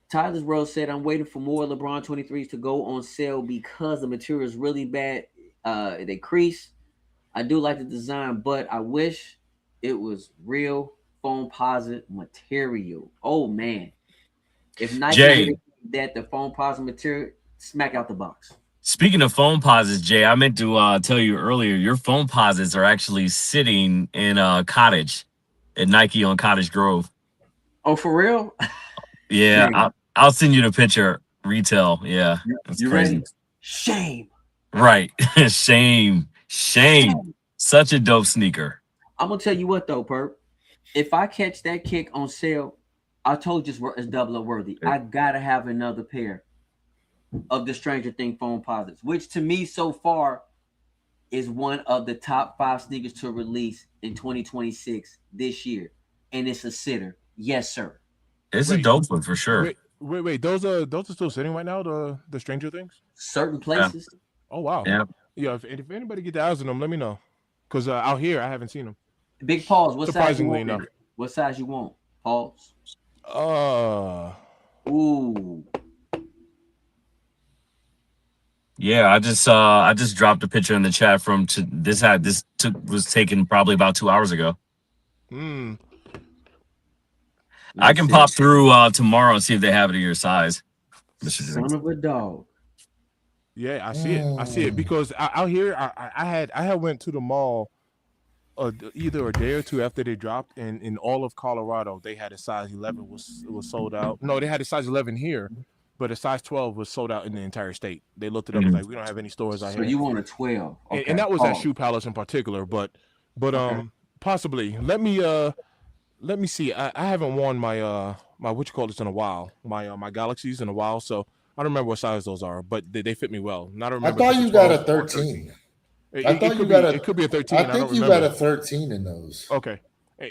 Tyler's World said, I'm waiting for more LeBron 23s to go on sale because the material is really bad. They crease. I do like the design, but I wish it was real foam posit material. Oh, man. If Nike did that, the foam posit material, smack out the box. Speaking of foam posits, Jay, I meant to tell you earlier, your foam posits are actually sitting in a Cottage at Nike on Cottage Grove. Oh, for real? Yeah, I'll send you the picture. Retail, yeah. You crazy. Ready? Shame. Right. Shame. Such a dope sneaker. I'm gonna tell you what though, Perp. If I catch that kick on sale, I told you it's double up worthy. I gotta have another pair of the Stranger Thing foam posits, which to me so far is one of the top 5 sneakers to release in 2026 this year, and it's a sitter. Yes, sir. It's a dope one for sure. Wait. Those are still sitting right now. The Stranger Things. Certain places. Yeah. Oh wow. Yeah. If anybody get the eyes on them, let me know. Because out here I haven't seen them. Big Pauls. What size you want? Enough. What size you want? Pauls. Ooh. Yeah, I just dropped a picture in the chat from was taken probably about 2 hours ago. I can pop through tomorrow and see if they have it in your size. Son of a dog. Yeah, I see it because out here I had went to the mall either a day or two after they dropped, and in all of Colorado they had a size 11 was sold out. No, they had a size 11 here, but a size 12 was sold out in the entire state. They looked it up, like we don't have any stores out here. So you want a 12? Okay. And that was at Shoe Palace in particular, but possibly. Let me see. I haven't worn my my what you call this in a while. My Galaxies in a while, so I don't remember what size those are, but they fit me well. I don't remember. I thought you got a 13. It could be a 13. I think you got a 13 in those. Okay,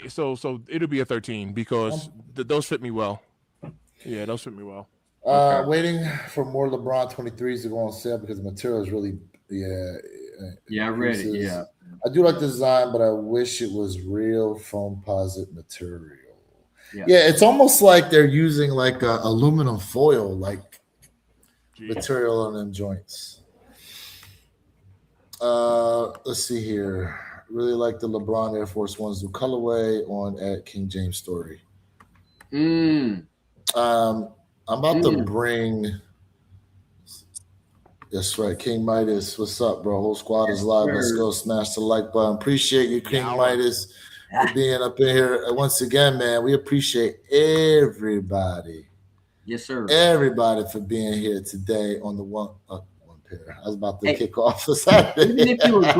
so it'll be a 13 because those fit me well. Yeah, those fit me well. Waiting for more LeBron 23s to go on sale because the material is really I read it. Yeah, I do like the design, but I wish it was real foam posit material. Yeah, it's almost like they're using like aluminum foil material on them joints. Let's see here. Really like the LeBron Air Force Ones new colorway on at King James Story. Mm. I'm about to bring. That's right, King Midas. What's up, bro? Whole squad is live. Let's go smash the like button. Appreciate you, King Yall. Midas, for being up in here once again, man. We appreciate everybody. Yes, sir. Everybody for being here today on the one pair. I was about to Hey, kick off for Saturday. Even if you're a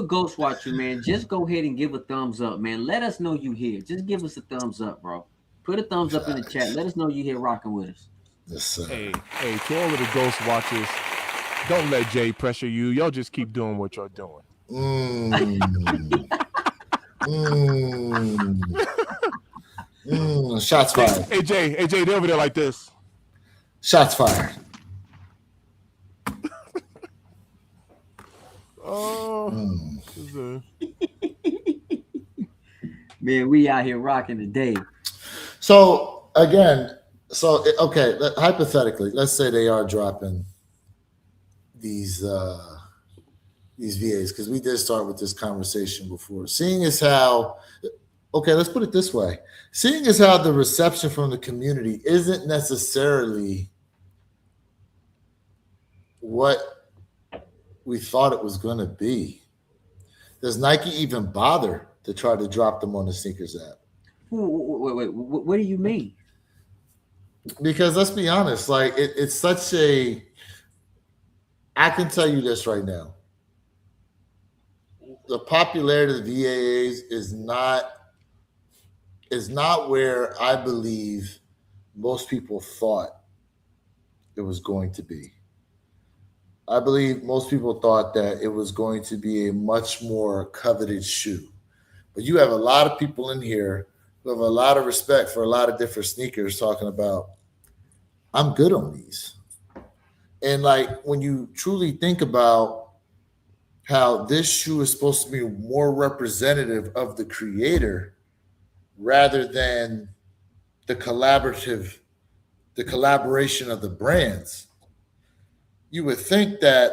ghost watcher, man, just go ahead and give a thumbs up, man. Let us know you here. Just give us a thumbs up, bro. Put a thumbs up in the chat. Let us know you here rocking with us. Yes, sir. Hey, to all of the ghost watchers, don't let Jay pressure you. Y'all just keep doing what you're doing. Shots fired. Hey, Jay, they over there like this. Shots fired. Man, we out here rocking today. So again, okay, hypothetically, let's say they are dropping these VAs, because we did start with this conversation before. Seeing as how, okay, let's put it this way. Seeing as how the reception from the community isn't necessarily what we thought it was going to be, does Nike even bother to try to drop them on the sneakers app? Wait, what do you mean? Because let's be honest, like it's such a, I can tell you this right now. The popularity of the VAAs is not where I believe most people thought it was going to be. I believe most people thought that it was going to be a much more coveted shoe. But you have a lot of people in here who have a lot of respect for a lot of different sneakers talking about, I'm good on these. And like when you truly think about how this shoe is supposed to be more representative of the creator rather than the collaboration of the brands, you would think that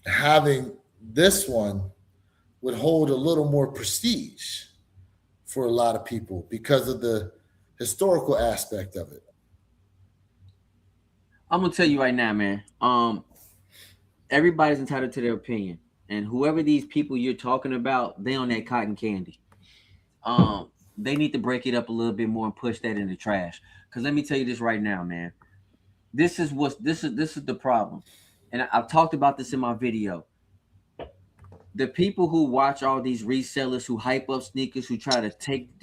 having this one would hold a little more prestige for a lot of people because of the historical aspect of it. I'm gonna tell you right now, man. Everybody's entitled to their opinion, and whoever these people you're talking about, they on that cotton candy. They need to break it up a little bit more and push that in the trash. Because let me tell you this right now, man. This is the problem, and I've talked about this in my video. The people who watch all these resellers who hype up sneakers, who try to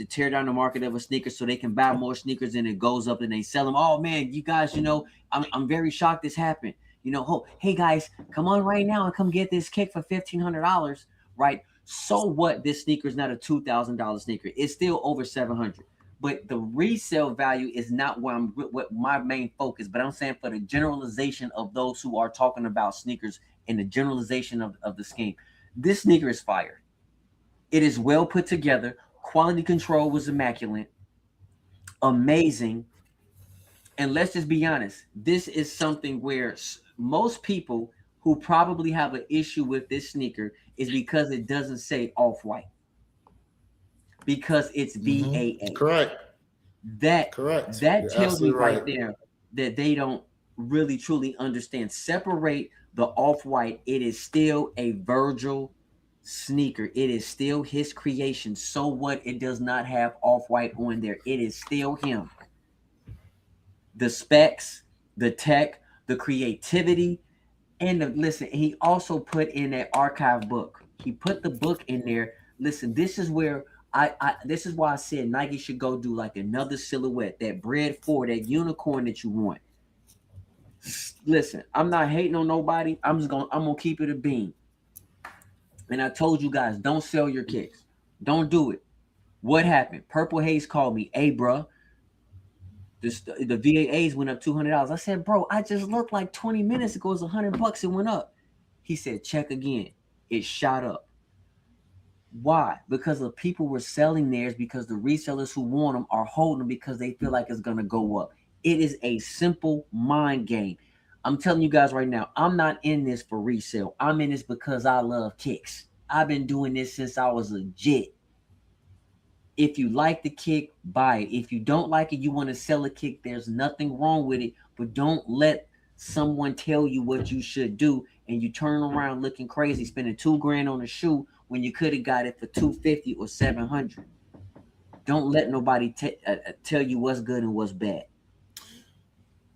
tear down the market of a sneaker so they can buy more sneakers and it goes up and they sell them. Oh man, you guys, I'm very shocked this happened. Hey guys, come on right now and come get this kick for $1,500, right? So what? This sneaker is not a $2,000 sneaker. It's still over $700. But the resale value is not what my main focus. But I'm saying for the generalization of those who are talking about sneakers and the generalization of the scheme. This sneaker is fire. It is well put together. Quality control was immaculate. Amazing. And let's just be honest. This is something where most people who probably have an issue with this sneaker is because it doesn't say off-white. Because it's VAA. Correct. That You're tells me right right there that they don't really truly understand. Separate the off-white. It is still a Virgil sneaker. It is still his creation. So what? It does not have off-white on there. It is still him. The specs, the tech, the creativity, and listen, he also put in that archive book. He put the book in there. Listen, this is where this is why I said Nike should go do like another silhouette, that Bread 4, that unicorn that you want. Listen, I'm not hating on nobody. I'm gonna keep it a bean. And I told you guys, don't sell your kicks. Don't do it. What happened? Purple Haze called me. Hey, bro, the VAAs went up $200. I said, bro, I just looked like 20 minutes ago. It was $100. It went up. He said, check again. It shot up. Why? Because the people were selling theirs because the resellers who want them are holding them because they feel like it's going to go up. It is a simple mind game. I'm telling you guys right now, I'm not in this for resale. I'm in this because I love kicks. I've been doing this since I was legit. If you like the kick, buy it. If you don't like it, you want to sell a kick, there's nothing wrong with it. But don't let someone tell you what you should do and you turn around looking crazy, spending $2,000 on a shoe when you could have got it for $250 or $700. Don't let nobody tell you what's good and what's bad.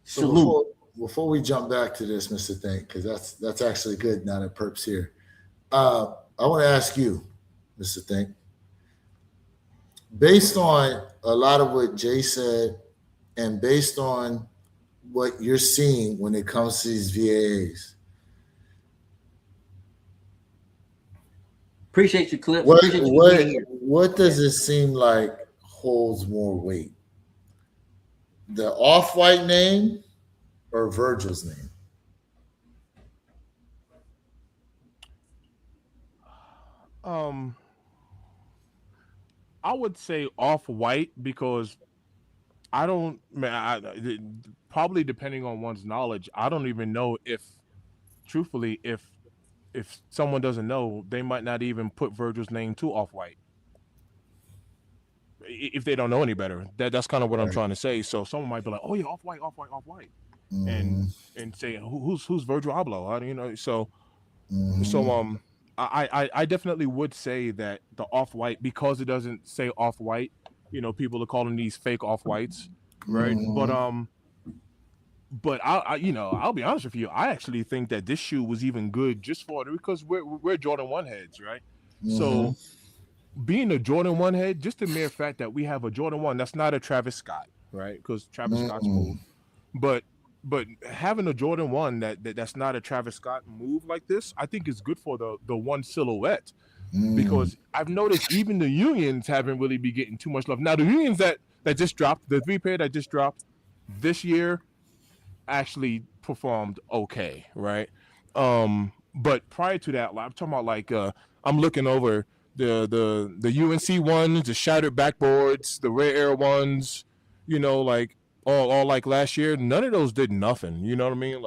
Salute. So before we jump back to this, Mr. Think, because that's actually good now that Perp's here. I want to ask you, Mr. Think, based on a lot of what Jay said and based on what you're seeing when it comes to these VAAs. Appreciate you, Clips. What does it seem like holds more weight? The Off-White name or Virgil's name? I would say Off-White because probably depending on one's knowledge, I don't even know if, truthfully, if someone doesn't know, they might not even put Virgil's name to Off-White if they don't know any better. That's kind of what I'm trying to say. So someone might be like, "Oh yeah, Off-White, Off-White, Off-White," and say, "Who's Virgil Abloh?" How do you know? So I definitely would say that the Off-White, because it doesn't say Off-White, people are calling these fake Off-Whites, right? But I'll be honest with you. I actually think that this shoe was even good just for it because we're Jordan 1 heads, right? So being a Jordan 1 head, just the mere fact that we have a Jordan 1, that's not a Travis Scott, right? Because Travis Scott's move, but having a Jordan 1 that's not a Travis Scott move like this, I think is good for the one silhouette. Because I've noticed even the Unions haven't really been getting too much love. Now the Unions that just dropped, the 3 pair that just dropped this year, actually performed okay, right? But prior to that, I'm talking about I'm looking over the UNC ones, the shattered backboards, the rare air ones, all like last year. None of those did nothing. You know what I mean?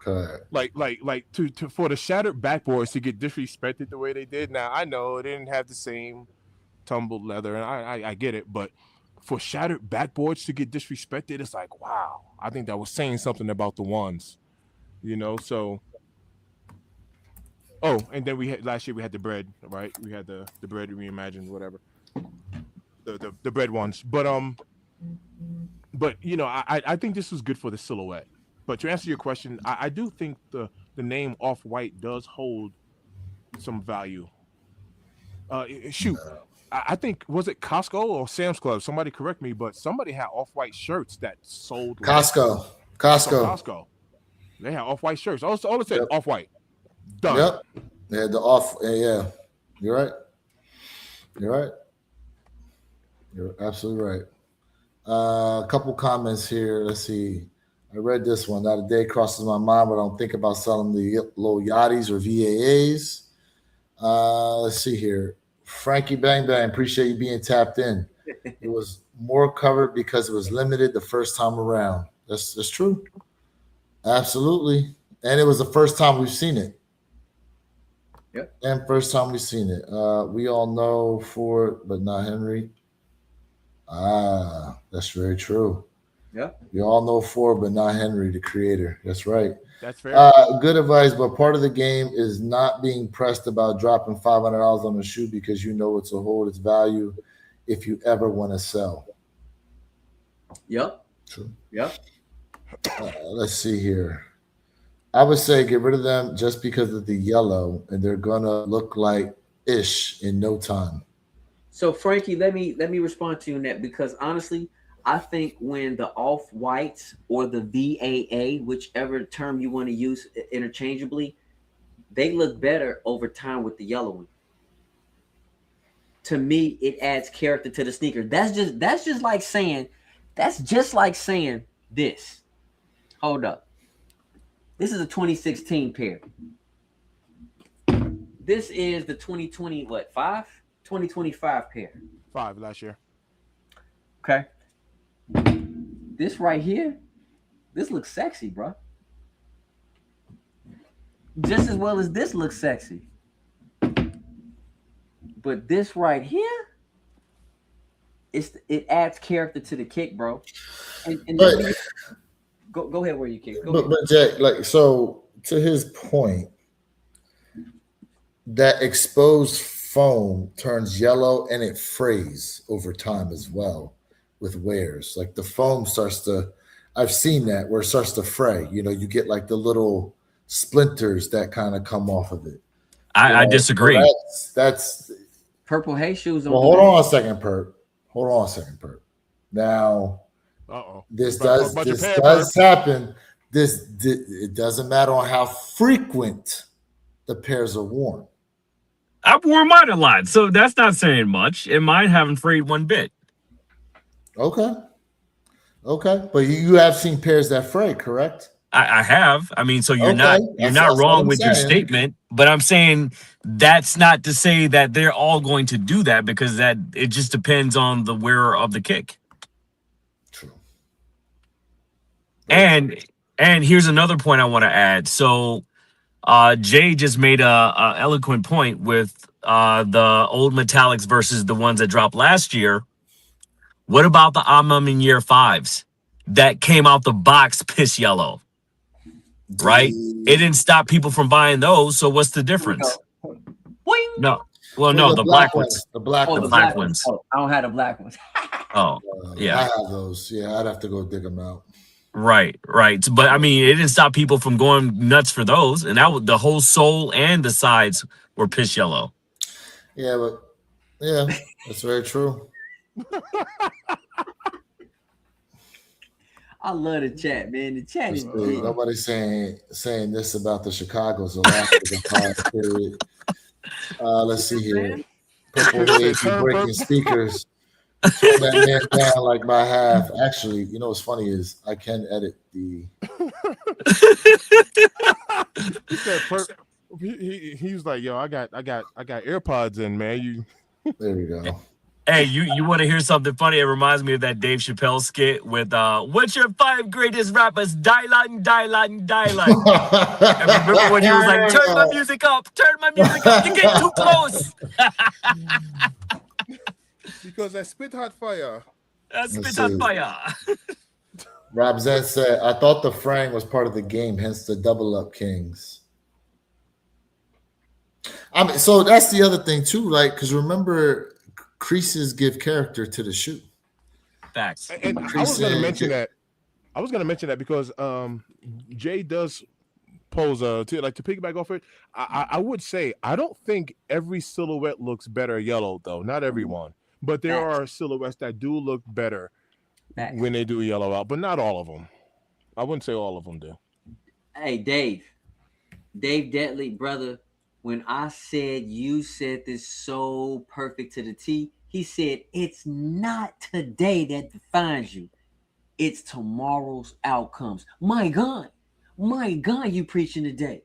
To for the shattered backboards to get disrespected the way they did. Now I know it didn't have the same tumbled leather, and I get it, but for shattered backboards to get disrespected, it's like, wow. I think that was saying something about the ones, so. Oh, and then last year we had the bread, right? We had the bread reimagined, whatever. The bread ones. But I think this was good for the silhouette. But to answer your question, I do think the name Off-White does hold some value. Shoot. I think, was it Costco or Sam's Club? Somebody correct me, but somebody had Off-White shirts that sold. Costco. They had Off-White shirts. All it said, Off-White. Done. Yep. They had the off. Yeah. You're right. You're absolutely right. A couple comments here. Let's see. I read this one. Not a day crosses my mind, but I don't think about selling the low yachties or VAAs. Let's see here. Frankie Bang Bang, appreciate you being tapped in. It was more covered because it was limited the first time around. That's true. Absolutely. And it was the first time we've seen it. Yep. And first time we've seen it. We all know Ford, but not Henry. That's very true. Yeah. We all know Ford, but not Henry, the creator. That's right. That's fair. Good advice, but part of the game is not being pressed about dropping $500 on a shoe because you know it's a hold its value if you ever want to sell. Yep. True. Yep. Let's see here. I would say get rid of them just because of the yellow, and they're gonna look like ish in no time. So Frankie, let me respond to you on that, because honestly, I think when the Off-Whites or the VAA, whichever term you want to use interchangeably, they look better over time with the yellow one. To me, it adds character to the sneaker. That's just like saying this. Hold up. This is a 2016 pair. This is the 2025 pair. 5 last year. Okay. This right here, this looks sexy, bro. just as well as this looks sexy. But this right here, it adds character to the kick, bro. And But go ahead where you kick. Go but ahead. but Jack, like so to his point, that exposed foam turns yellow and it frays over time as well with wears. Like the foam starts to, I've seen that where it starts to fray. You know, you get like the little splinters that kind of come off of it. I So disagree. that's Purple hay shoes on. well. Hold on a second, Perp. Hold on a second, Perp. Now this does happen. It doesn't matter on how frequent the pairs are worn. I've worn mine a lot, so that's not saying much. And mine haven't frayed one bit. Okay, but you have seen pairs that fray, correct? I have. I mean, so you're Okay, not wrong with your saying. statement, but I'm saying that's not to say that they're all going to do that, because that it just depends on the wearer of the kick. True. And here's another point I want to add. So Jay just made a eloquent point with the old metallics versus the ones that dropped last year. What about the Amam in year 5s that came out the box piss yellow? Right? It didn't stop people from buying those. So what's the difference? Boing. No. Well, no, the black ones. The black Oh, ones. the black ones. Oh, I don't have the black ones. Oh, yeah. I have those. Yeah, I'd have to go dig them out. Right. But I mean, it didn't stop people from going nuts for those. And that was the whole sole and the sides were piss yellow. Yeah, that's very true. I love the chat, man. The chat is big. Nobody's saying this about the Chicago's the last of the time period. Let's see here. Purple wave, you breaking speakers. Turn that man down like by half. Actually, you know what's funny is I can edit the. He was like, "Yo, I got AirPods in, man." There we go. Hey, you want to hear something funny? It reminds me of that Dave Chappelle skit with what's your 5 greatest rappers? Dylan. I remember when he was like, turn my music up, you get too close. Because I spit hot fire. Rob Zed said, I thought the fraying was part of the game, hence the double up kings. I mean, so that's the other thing too, like, because remember, creases give character to the shoe. Facts. And I was going to mention that because Jay does pose to piggyback off it. I would say I don't think every silhouette looks better yellow though. Not everyone, but there are silhouettes that do look better when they do yellow out, but not all of them. I wouldn't say all of them do. Hey, Dave Deadly, brother. When I said you said this so perfect to the T, he said it's not today that defines you. It's tomorrow's outcomes. My God, you preaching today.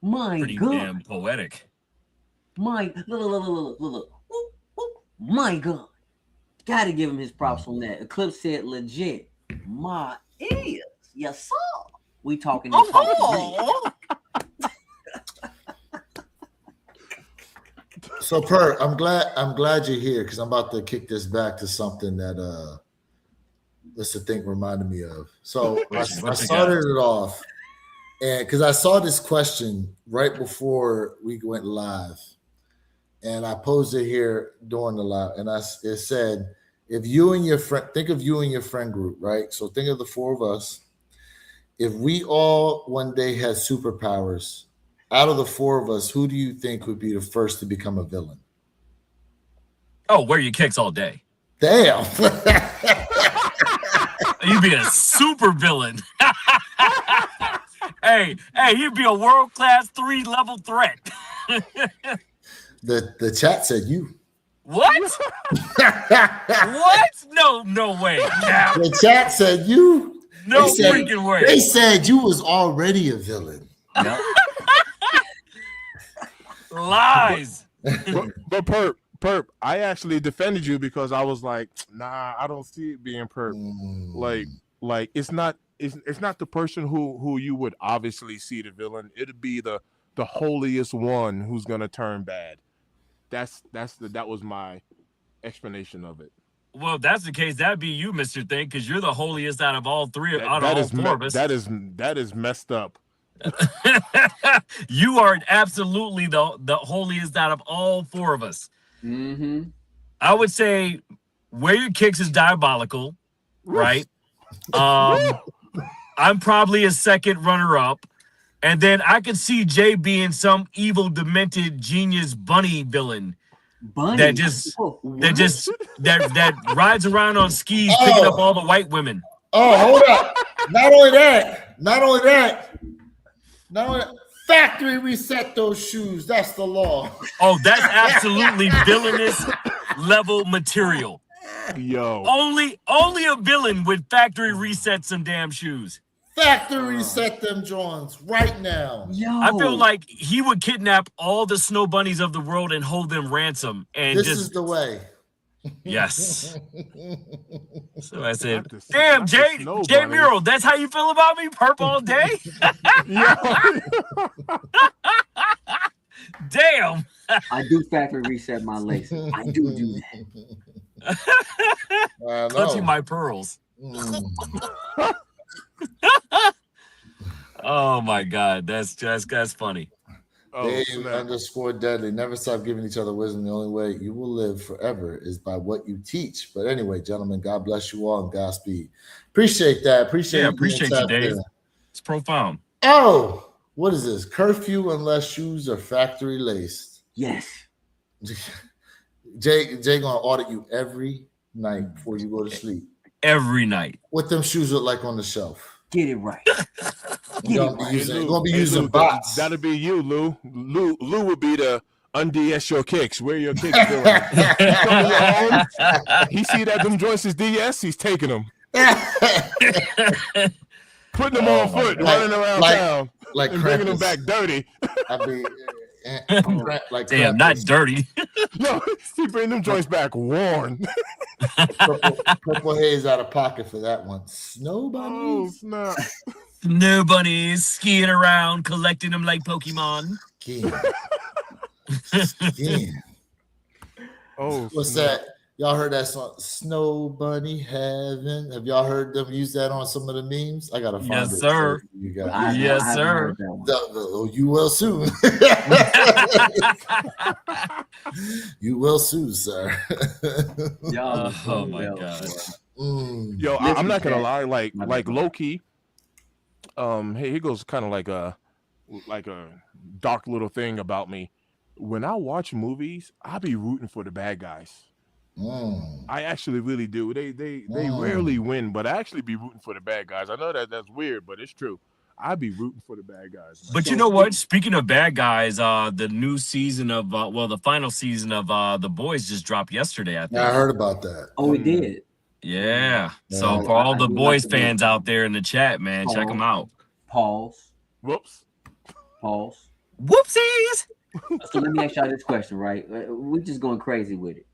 Pretty God. damn poetic. Look. My God. Gotta give him his props on that. Eclipse said legit. My ears. Yes, sir. We talking. So Per, I'm glad you're here because I'm about to kick this back to something that this thing reminded me of. So I started it off, and because I saw this question right before we went live, and I posed it here during the live, and it said, if you and your friend, think of you and your friend group, right? So think of the 4 of us. If we all one day had superpowers, out of the 4 of us, who do you think would be the first to become a villain? Oh, wear your kicks all day. Damn. You'd be a super villain. Hey, you'd be a world-class 3-level threat. The chat said you. What? What? No way. Now. The chat said you. No freaking way. They said you was already a villain. Yep. Lies. But Perp, I actually defended you because I was like, nah, I don't see it being Perp. Like it's not it's not the person who you would obviously see the villain. It'd be the holiest one who's gonna turn bad. That was my explanation of it. Well, if that's the case, that'd be you, Mr. Thing, because you're the holiest out of all four of us. That is messed up. You are absolutely the holiest out of all four of us. Mm-hmm. I would say Wear Your Kicks is diabolical, right? I'm probably a second runner-up. And then I could see Jay being some evil, demented, genius bunny villain. Bunny that rides around on skis picking up all the white women. Oh, hold up. Not only that. Factory reset those shoes. That's the law. Oh, that's absolutely villainous level material. Yo. Only a villain would factory reset some damn shoes. Factory reset them Johns right now. Yo. I feel like he would kidnap all the snow bunnies of the world and hold them ransom. And this is the way. Yes. So I said, damn, Jay Muro, that's how you feel about me? Purple all day? Damn. I do factory reset my laces. I do that. Touching my pearls. Oh my God, that's funny. Dave _Deadly. Never stop giving each other wisdom. The only way you will live forever is by what you teach. But anyway, gentlemen, God bless you all and Godspeed. Appreciate that. Appreciate you, Dave. It's profound. Oh, what is this? Curfew unless shoes are factory laced. Yes. Jay gonna audit you every night before you go to sleep. Every night. What them shoes look like on the shelf. Get it right. You're gonna be using bots. That'll be you, Lou. Lou would be the unds your kicks. Where your kicks doing? He see that them joints is DS. He's taking them, putting them on foot, running around town, and bringing them back dirty. I mean, damn, not dirty. No, he bring them joints back worn. Purple haze out of pocket for that one. Snow bunnies. Oh, snap. Snow bunnies skiing around, collecting them like Pokemon. Skiing. Oh, what's snap. that? Y'all heard that song, Snow Bunny Heaven? Have y'all heard them use that on some of the memes? I gotta find it. Yes, sir. You guys. Yes, sir. You will soon. You will soon, sir. Oh my God. Yo, I'm not gonna lie. Like Loki. Here goes kind of like a dark little thing about me. When I watch movies, I be rooting for the bad guys. I actually really do. They rarely win, but I actually be rooting for the bad guys. I know that's weird, but it's true. I be rooting for the bad guys. But you know what? Speaking of bad guys, the new season of the final season of The Boys just dropped yesterday. I think. I heard about that. Oh, it did. Yeah. So for all the Boys fans out there in the chat, man, check them out. Pause. Whoops. Pause. Whoopsies. So let me ask y'all this question, right? We're just going crazy with it.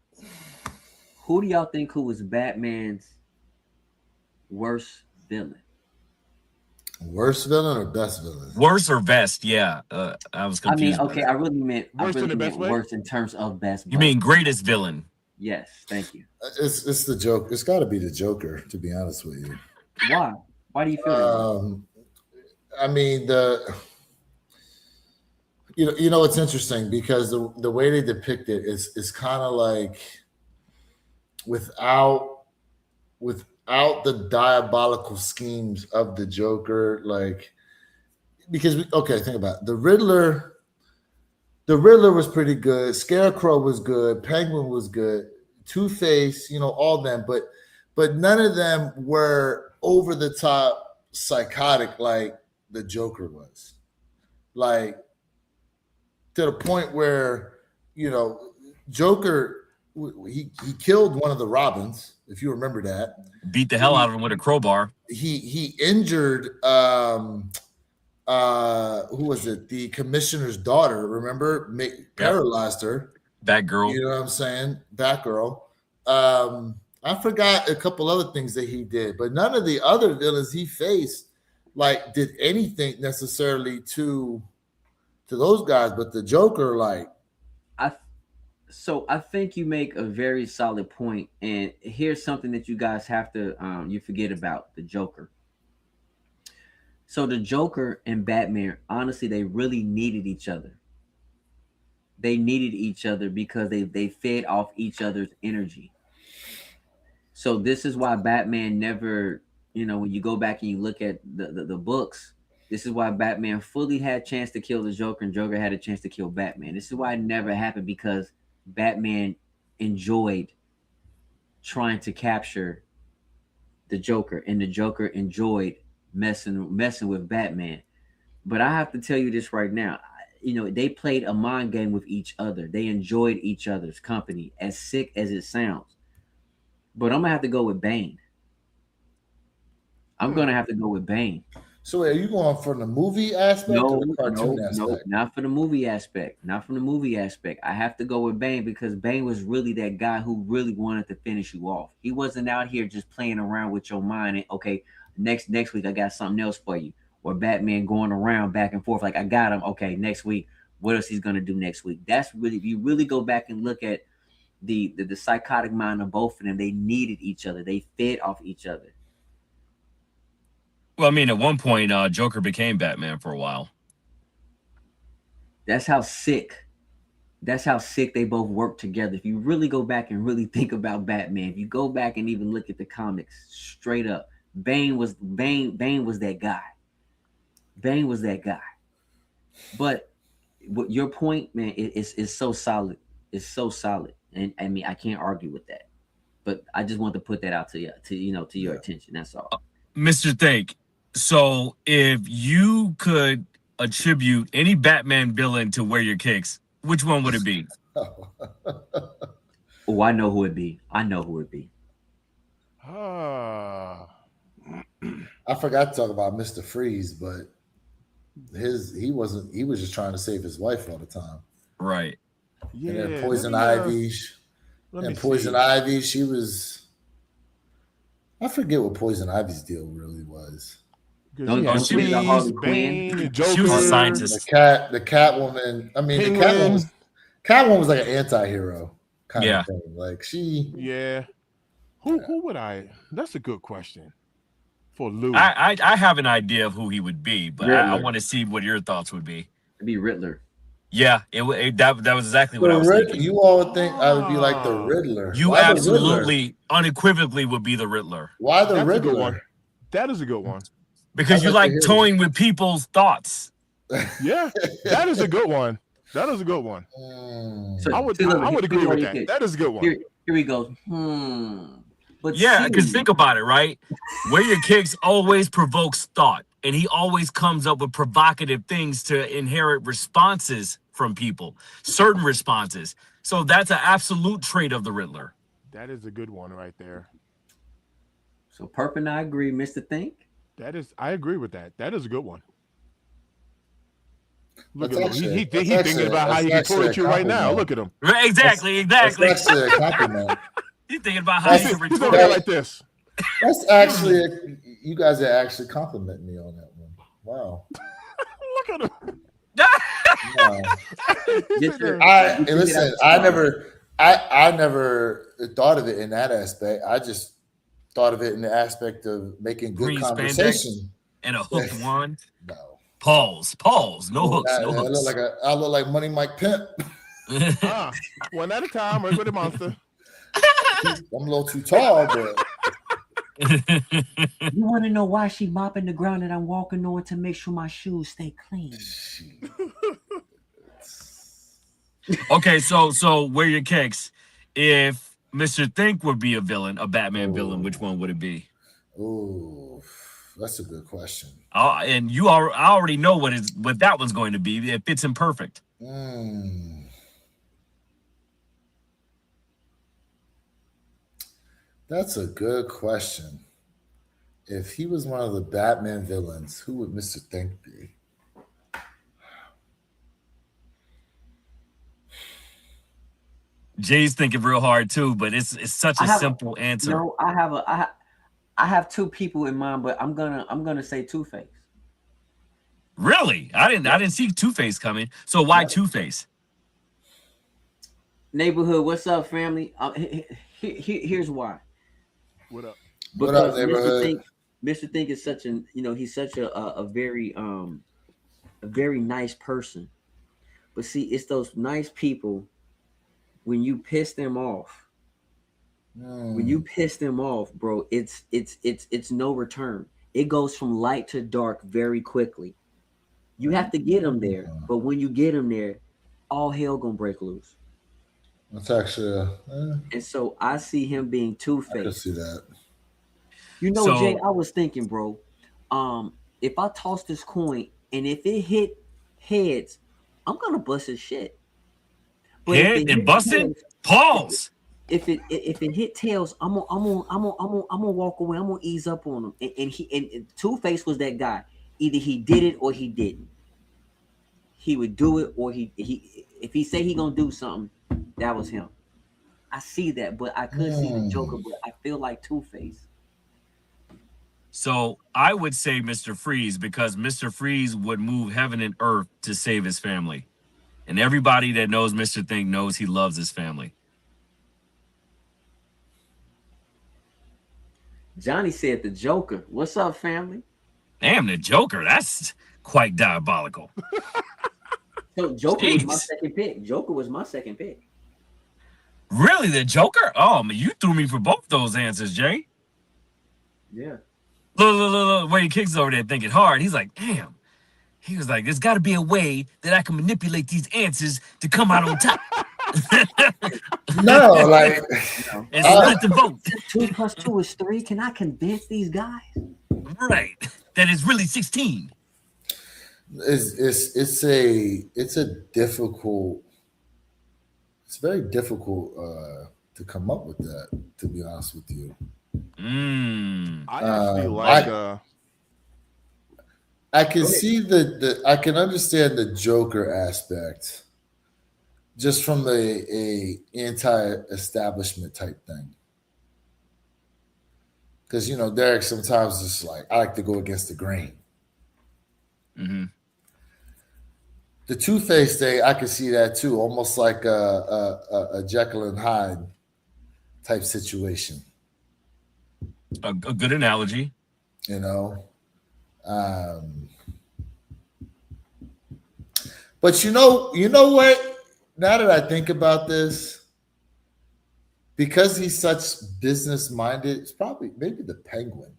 Who do y'all think who was Batman's worst villain? Worst villain or best villain? Worst or best? Yeah, I was confused. I mean, okay, I really meant worst in terms of best. You mean greatest villain? Yes, thank you. It's the joke. It's got to be the Joker, to be honest with you. Why? Why do you feel that? I mean, you know it's interesting because the way they depict it is kind of like without the diabolical schemes of the Joker, like because think about it. The Riddler was pretty good, Scarecrow was good, Penguin was good, Two-Face, all them, but none of them were over the top psychotic like the Joker was, like to the point where Joker he killed one of the Robins, if you remember that. Beat the hell out of him with a crowbar. He injured who was it? The commissioner's daughter, remember? Paralyzed her. Batgirl. You know what I'm saying? Batgirl. I forgot a couple other things that he did, but none of the other villains he faced like did anything necessarily to those guys. But the Joker, like, I so I think you make a very solid point, and here's something that you guys have to you forget about the Joker. So the Joker and Batman, honestly, they really needed each other. They needed each other because they fed off each other's energy. So this is why Batman never, when you go back and you look at the books, this is why Batman fully had a chance to kill the Joker and Joker had a chance to kill Batman. This is why it never happened, because Batman enjoyed trying to capture the Joker, and the Joker enjoyed messing with Batman. But I have to tell you this right now. They played a mind game with each other. They enjoyed each other's company, as sick as it sounds. But I'm gonna have to go with Bane. I'm gonna have to go with Bane. so are you going from the movie aspect or No, the cartoon no, aspect? not for the movie aspect. Not from the movie aspect. I have to go with Bane because Bane was really that guy who really wanted to finish you off. He wasn't out here just playing around with your mind and okay, next week I got something else for you. Or Batman going around back and forth like I got him. Okay, next week, what else he's gonna do next week? That's really, if you really go back and look at the psychotic mind of both of them, they needed each other. They fed off each other. Well, I mean, at one point, Joker became Batman for a while. That's how sick they both work together. If you really go back and really think about Batman, if you go back and even look at the comics straight up, Bane was that guy. Bane was that guy. But what your point, man, is so solid. It's so solid. And I mean, I can't argue with that. But I just want to put that out to you, to your attention. That's all. Mr. Think, so if you could attribute any Batman villain to wear your kicks, which one would it be? Oh, I know who it'd be. Ah. I forgot to talk about Mr. Freeze, but he was just trying to save his wife all the time. Right. Yeah. And then Poison Ivy. She was, I forget what Poison Ivy's deal really was. Don't She Harley Bane, Quinn. Joker, She was a scientist. The Catwoman. I mean, Penguin. Catwoman was like an anti-hero kind Yeah. of thing. Like she. Yeah. Who would I? That's a good question for Lou. I have an idea of who he would be, but I Riddler. want to see what your thoughts would be. It'd be Riddler. Yeah, that was exactly what I was thinking. You all would think I would be like the Riddler. You Why absolutely, unequivocally would be the Riddler. Why the That's a good Riddler? one. That is a good one. Because you like toying with people's thoughts. Yeah, that is a good one. That is a good one. So, I would agree with that. That is a good one. Here we go. But Yeah, because seriously, think about it, right? Where your kicks always provokes thought, and he always comes up with provocative things to inherit responses from people, certain responses. So that's an absolute trait of the Riddler. That is a good one right there. So Perp and I agree, Mr. Think. I agree with that. That is a good one. Look That's at him. actually- He's that's thinking actually- about how that's he can actually torture you a right now. compliment. Look at him. Right, exactly. That's actually a compliment. He's thinking about how he can He's over retort. there like this. That's actually you guys are actually complimenting me on that one. Wow. Look at him. Wow. Get your- Listen, I never thought of it in that aspect. I just thought of it in the aspect of making good Green conversation. And a hooked one. No. Pause. No hooks. I look like Money Mike Pimp. One at a time, right with the monster. I'm a little too tall, but You want to know why she mopping the ground that I'm walking on to make sure my shoes stay clean? Okay, so wear your kicks. If Mr. Think would be a villain, a Batman villain, which one would it be? ooh, that's a good question. And I already know what that one's going to be. It fits him perfect. That's a good question. If he was one of the Batman villains, who would Mr. Think be? Jay's thinking real hard too, but it's such a simple answer. No, I have two people in mind, but I'm gonna say Two-Face. Really? I didn't see Two-Face coming. So why Yep. Two-Face? Neighborhood, what's up, family? Here's why. What up? What up, Because neighborhood? Mr. Think is such an he's such a very nice person. But see, it's those nice people when you piss them off. When you piss them off, bro, it's no return. It goes from light to dark very quickly. You have to get them there, but when you get them there, all hell gonna break loose. That's actually, And so I see him being I can Two-Face. see that. You know, So- Jay, I was thinking, bro, if I toss this coin and if it hit heads, I'm gonna bust his shit. But if Head it and hit busting? tails- Pause. if it hit tails, I'm gonna walk away. I'm gonna ease up on him. And Two-Face was that guy. Either he did it or he didn't. He would do it or he if he say he gonna do something, that was him. I see that, but I could see the Joker, but I feel like Two-Face. So I would say Mr. Freeze because Mr. Freeze would move heaven and earth to save his family. And everybody that knows Mr. Think knows he loves his family. Johnny said the Joker. What's up, family? Damn, the Joker. That's quite diabolical. So Joker was my Jeez. second pick. Joker was my second pick. Really, the Joker? Oh, man, you threw me for both those answers, Jay. Yeah. Look. Where he kicks over there thinking hard. He's like, damn. He was like, there's got to be a way that I can manipulate these answers to come out on top. No, like, And split the vote. 2 + 2 is 3. Can I convince these guys? Right. That is really 16. it's very difficult to come up with that, to be honest with you. I actually like. I can see I can understand the Joker aspect just from a anti-establishment type thing. Because Derek sometimes is like, I like to go against the grain. Mm-hmm. The Two-Face thing, I can see that too, almost like a Jekyll and Hyde type situation. A good analogy. But you know what? Now that I think about this, because he's such business minded, it's maybe the Penguin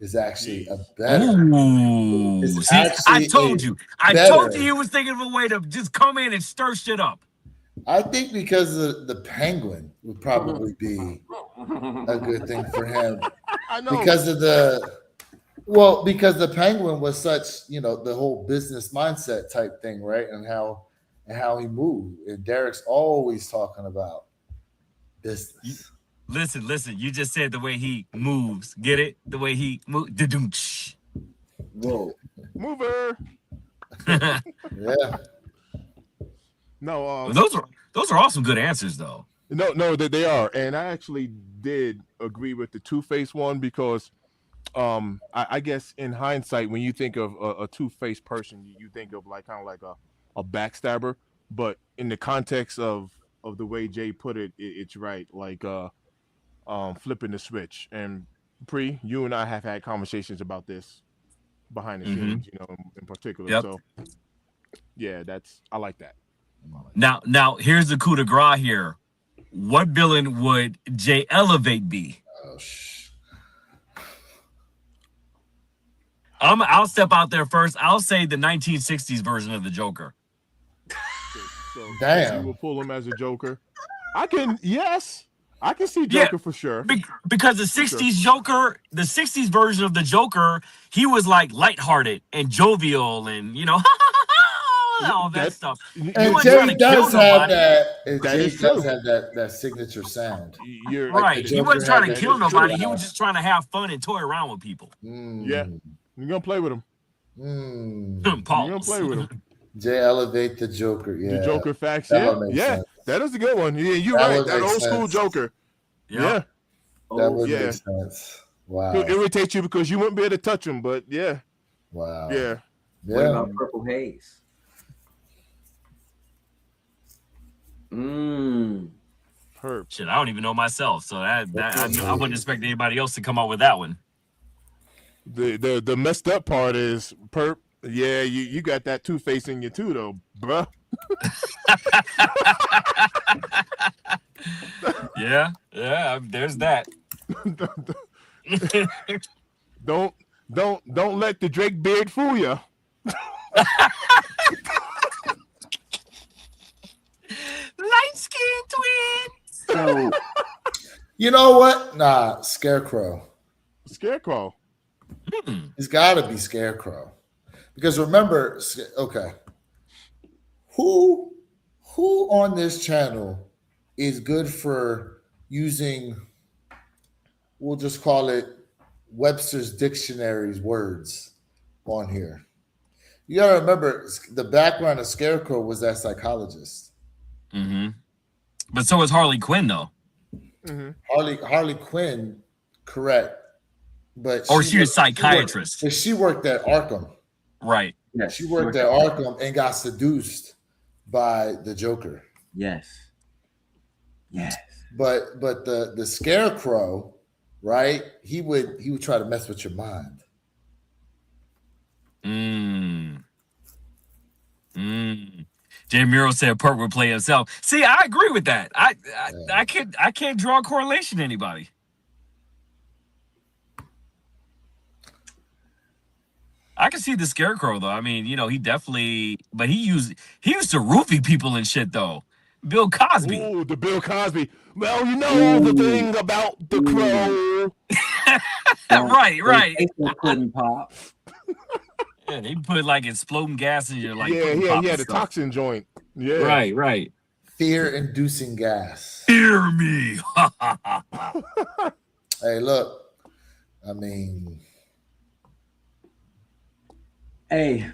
is actually a better. Ooh. It's See, I actually told you. I better. told you he was thinking of a way to just come in and stir shit up. I think because the Penguin would probably be a good thing for him. I know. Because the Penguin was such, the whole business mindset type thing, right? And how he moved. And Derek's always talking about business. Listen. You just said the way he moves. Get it? The way he moves. Whoa. Mover. Yeah. No. Those are also good answers, though. No, they are, and I actually did agree with the Two-Face one because, I guess in hindsight, when you think of a two-faced person, you think of kind of like a backstabber. But in the context of the way Jay put it, it's right, like flipping the switch. And Pre, you and I have had conversations about this behind the scenes, in particular. Yep. So yeah, I like that. Now here's the coup de grace here. What villain would Jay Elevate be? Oh, I'll step out there first. I'll say the 1960s version of the Joker. So Damn. you will pull him as a Joker. I can see Joker for sure. Because the 60s Joker, the 60s version of the Joker, he was like lighthearted and jovial and all that stuff. And Jay does have that. Jay does have that signature sound. You're right. He wasn't trying to kill nobody. He was just just trying to have fun and toy around with people. Yeah. You're gonna play with him. You're gonna play with him. Jay Elevate the Joker. Yeah. The Joker facts. That makes Yeah. sense. That is a good one. Yeah, you're That right. would That make old school sense. Joker. Yeah. That would yeah. make sense. Wow. He'll irritate you because you wouldn't be able to touch him, but yeah. Wow. Yeah. What about Purple Haze? Perp. Shit, I don't even know myself, so I wouldn't expect anybody else to come up with that one. The messed up part is Perp. Yeah, you got that Two-Face in you too, though, bruh. Yeah, there's that. Don't let the Drake beard fool you. Light skin twin. So you know what? Nah, Scarecrow. Scarecrow. It's got to be Scarecrow. Because remember, okay, who on this channel is good for using, we'll just call it Webster's Dictionary's words on here? You got to remember, the background of Scarecrow was that psychologist. Mm-hmm. But so is Harley Quinn, though. Mm-hmm. Harley Quinn, correct. But she was a psychiatrist. But she worked at Arkham. Right. Yes, she worked at Arkham and got seduced by the Joker. Yes. But the Scarecrow, right? He would try to mess with your mind. Jay Muro said Perk would play himself. See, I agree with that. I can't draw a correlation to anybody. I can see the Scarecrow though. I mean, he definitely, but he used to roofie people and shit though. Bill Cosby. Ooh, the Bill Cosby. Well, you know the thing about the crow. Right. Couldn't pop. Yeah, they put like exploding gas in your like. Yeah, he had a toxin joint. Yeah. Right. Fear-inducing gas. Fear me. Hey, look. I mean, hey,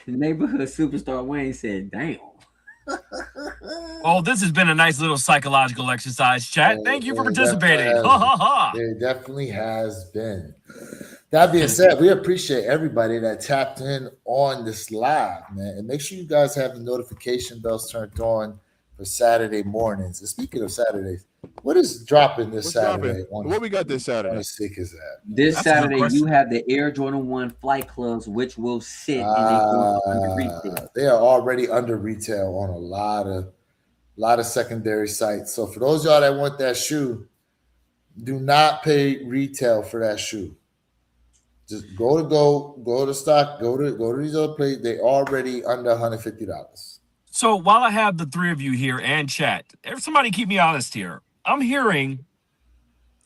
neighborhood superstar Wayne said, "Damn." Oh, this has been a nice little psychological exercise, chat. Thank you for participating. It definitely has been. That being said, we appreciate everybody that tapped in on this live, man. And make sure you guys have the notification bells turned on for Saturday mornings. And speaking of Saturdays, what is dropping this Saturday? What we got this Saturday? How sick is that? This Saturday, you have the Air Jordan 1 flight clubs, which will sit under retail. They are already under retail on a lot of secondary sites. So for those of y'all that want that shoe, do not pay retail for that shoe. Just go to stock, go to these other places. They already under $150. So while I have the three of you here and chat, somebody keep me honest here. I'm hearing,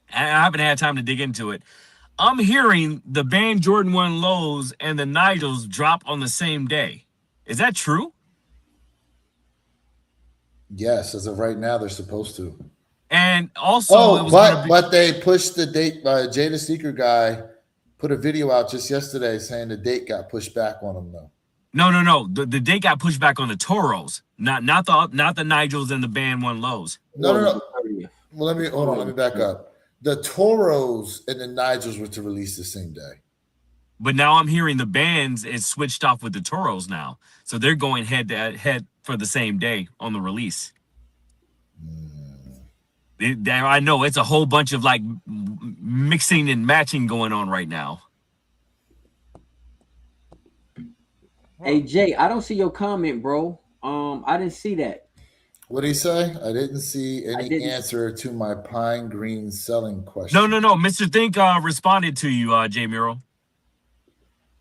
and I haven't had time to dig into it. I'm hearing the Band Jordan 1 lows and the Nigels drop on the same day. Is that true? Yes, as of right now, they're supposed to. And also, but they pushed the date. Jada Sneaker guy put a video out just yesterday saying the date got pushed back on them though. No. The date got pushed back on the Toros, not the Nigels and the Band 1 lows. No. Well, let me back up. The Toros and the Nigels were to release the same day. But now I'm hearing the Bands is switched off with the Toros now. So they're going head to head for the same day on the release. I know it's a whole bunch of like mixing and matching going on right now. Hey Jay, I don't see your comment, bro. I didn't see that. What did he say? I didn't see any answer to my pine green selling question. No. Mr. Think responded to you, Jay Muro.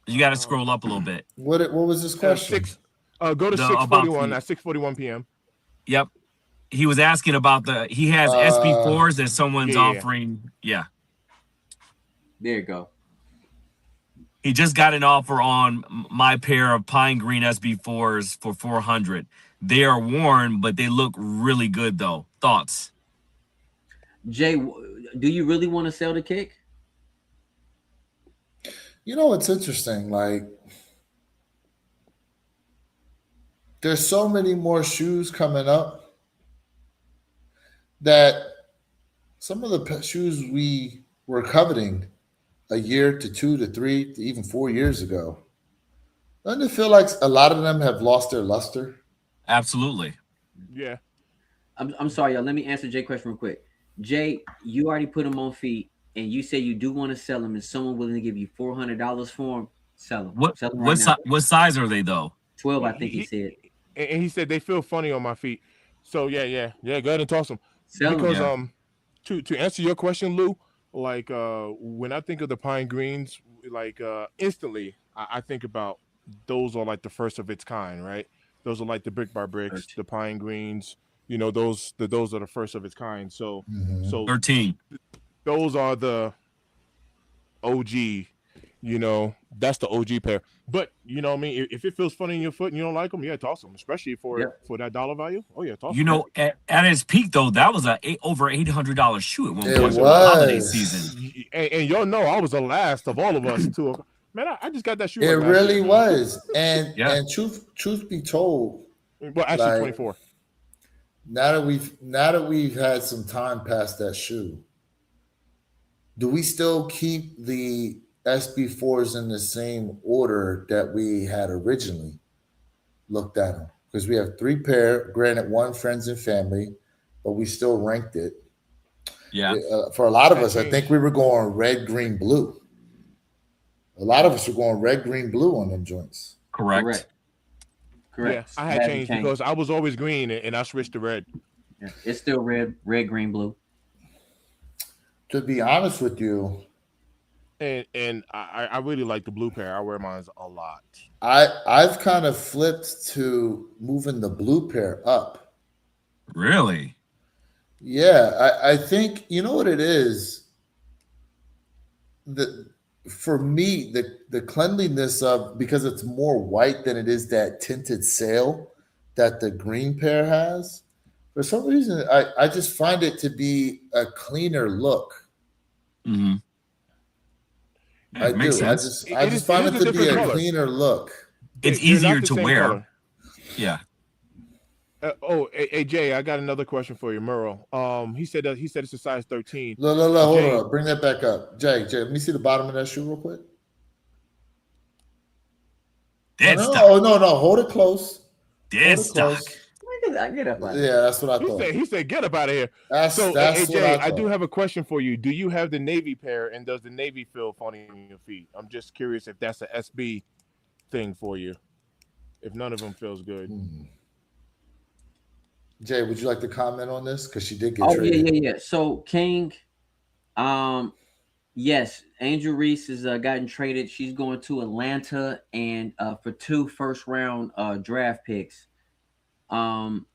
You got to scroll up a little bit. What was this question? Go to 6:41 at 6:41 p.m. Yep. He was asking about he has SB4s that someone's offering. Yeah. There you go. He just got an offer on my pair of pine green SB4s for $400. They are worn, but they look really good though. Thoughts? Jay, do you really want to sell the kick? You know, it's interesting. Like, there's so many more shoes coming up that some of the shoes we were coveting a year to 2 to 3 to even 4 years ago, doesn't it feel like a lot of them have lost their luster? Absolutely. Yeah. I'm sorry, y'all. Let me answer Jay question real quick. Jay, you already put them on feet, and you say you do want to sell them, and someone willing to give you $400 for them, sell them. What Sell them right what now. si- what size are they though? 12, I think he He said. and he said they feel funny on my feet. So yeah. Go ahead and toss them Sell them. because Yeah. to answer your question, Lou, like when I think of the pine greens, like instantly I think about those are like the first of its kind, right? Those are like the brick by bricks, the pine greens. Those are the first of its kind. So Mm-hmm. so 13. those are the OG. That's the OG pair. But you know what I mean. If it feels funny in your foot and you don't like them, yeah, toss them. Especially Yep. for that dollar value. Oh yeah, toss You them. know, at its peak though, that was over $800 shoe at one It point for the holiday was. season. And y'all know I was the last of all of us to. Man, I just got that shoe It like last really year, man. was. And Yeah. and truth be told, Well, actually, like 24. now that we've had some time past that shoe, do we still keep the SB4s in the same order that we had originally looked at them? Because we have 3 pair, granted one friends and family, but we still ranked it. Yeah. For a lot of That us, I think changed. we were going red, green, blue. A lot of us were going red, green, blue on them joints. Correct. Yeah, Correct. I It had hasn't changed because I was always green and I switched to red. Yeah. It's still red, green, blue. To be honest with you, And I really like the blue pair. I wear mine a lot. I've kind of flipped to moving the blue pair up. Really? Yeah, I think you know what it is. The For me, the cleanliness of, because it's more white than it is that tinted sail that the green pair has. For some reason, I just find it to be a cleaner look. Mm-hmm. Yeah, I it makes do. I sense. just I just It find is it a to be different a color. cleaner look. It's They're not easier the to same wear. color. Yeah. Hey Jay, I got another question for you, Merle. He said it's a size 13. Look, hold Jay, on. Bring that back up. Jay, let me see the bottom of that shoe real quick. Oh, Dead no, stock. oh, no. Hold it close. Dead Hold it stock. close. Get up out of Yeah, here. that's what I thought. he said get up out of here. That's So hey that's what Jay, I I do thought. have a question for you. Do you have the navy pair and does the navy feel funny on your feet? I'm just curious if that's a SB thing for you. If none of them feels good. Jay, would you like to comment on this? Because she did get Oh traded. yeah. So King, um, yes, Angel Reese has gotten traded. She's going to Atlanta and for 2 first-round draft picks. Um,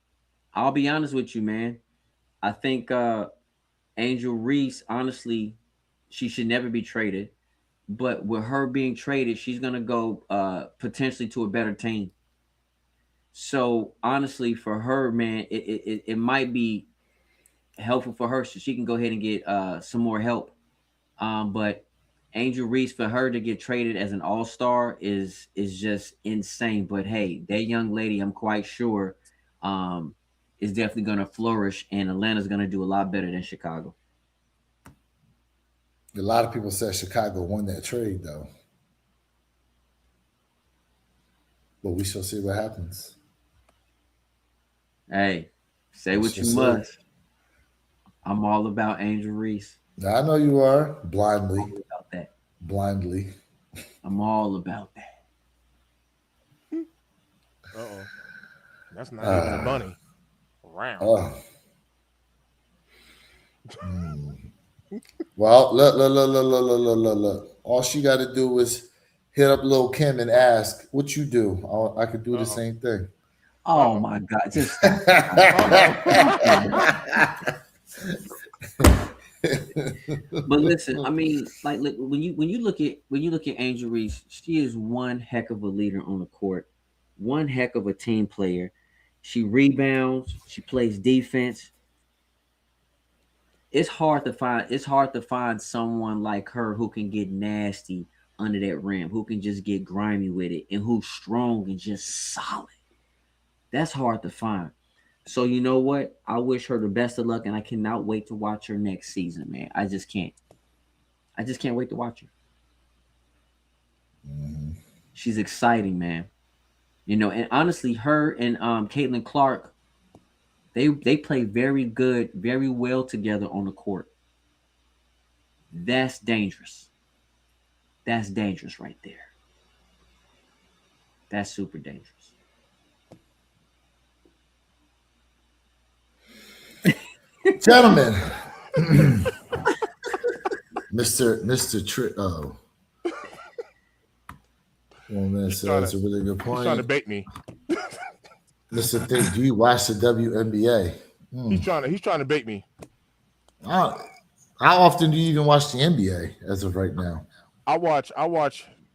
I'll be honest with you, man. I think Angel Reese, honestly, she should never be traded. But with her being traded, she's gonna go potentially to a better team. So honestly, for her, man, it might be helpful for her so she can go ahead and get some more help. But Angel Reese, for her to get traded as an all-star is just insane. But hey, that young lady, I'm quite sure, um, is definitely gonna flourish, and Atlanta's gonna do a lot better than Chicago. A lot of people said Chicago won that trade, though. But we shall see what happens. Hey, say We what shall you see. must. I'm all about Angel Reese. Now, I know you are I'm blindly. all about that. Blindly. I'm all about that. Uh-oh. That's not even a bunny. Round. Oh. Well, look. All she got to do is hit up Lil Kim and ask, what you do? I could do the Uh-oh. same thing. Oh Uh-oh. my God! Just stop. But listen, I mean, like look, when you look at Angel Reese, she is one heck of a leader on the court, one heck of a team player. She rebounds, she plays defense. It's hard to find someone like her who can get nasty under that rim, who can just get grimy with it, and who's strong and just solid. That's hard to find. So you know what? I wish her the best of luck, and I cannot wait to watch her next season, man. I just can't. I just can't wait to watch her. She's exciting, man. You know, and honestly, her and Caitlin Clark, they play very good, very well together on the court. That's dangerous. That's dangerous right there. That's super dangerous. Gentlemen, Mr. Oh, well, man, so that's a really good point. He's trying to bait me. Mr. Thick, do you watch the WNBA? He's trying to bait me. How often do you even watch the NBA as of right now? I watch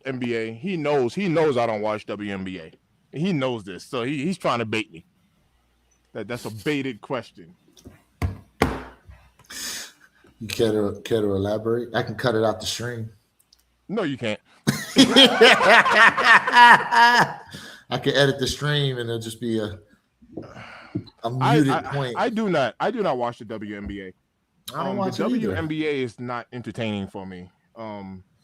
NBA. He knows I don't watch WNBA. He knows this, so he's trying to bait me. That's a baited question. You care to elaborate? I can cut it out the stream. No, you can't. I can edit the stream and it'll just be a muted point. I do not watch the WNBA. I don't watch the it either. WNBA is not entertaining for me.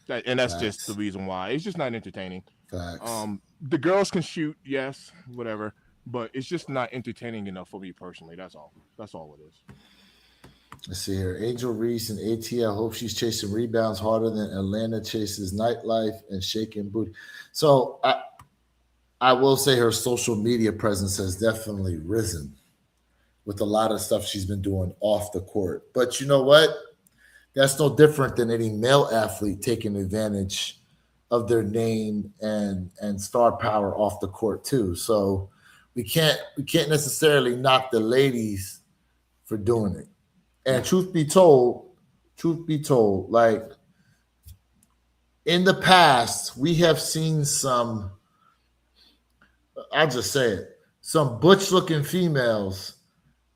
That's Facts. just the reason why. It's just not entertaining. Facts. The girls can shoot, yes, whatever, but it's just not entertaining enough for me personally. That's all. That's all it is. Let's see here. Angel Reese and ATL hope she's chasing rebounds harder than Atlanta chases nightlife and shaking booty. So I will say her social media presence has definitely risen with a lot of stuff she's been doing off the court. But you know what? That's no different than any male athlete taking advantage of their name and star power off the court too. So we can't necessarily knock the ladies for doing it. And truth be told, like in the past, we have seen some, I'll just say it, some butch-looking females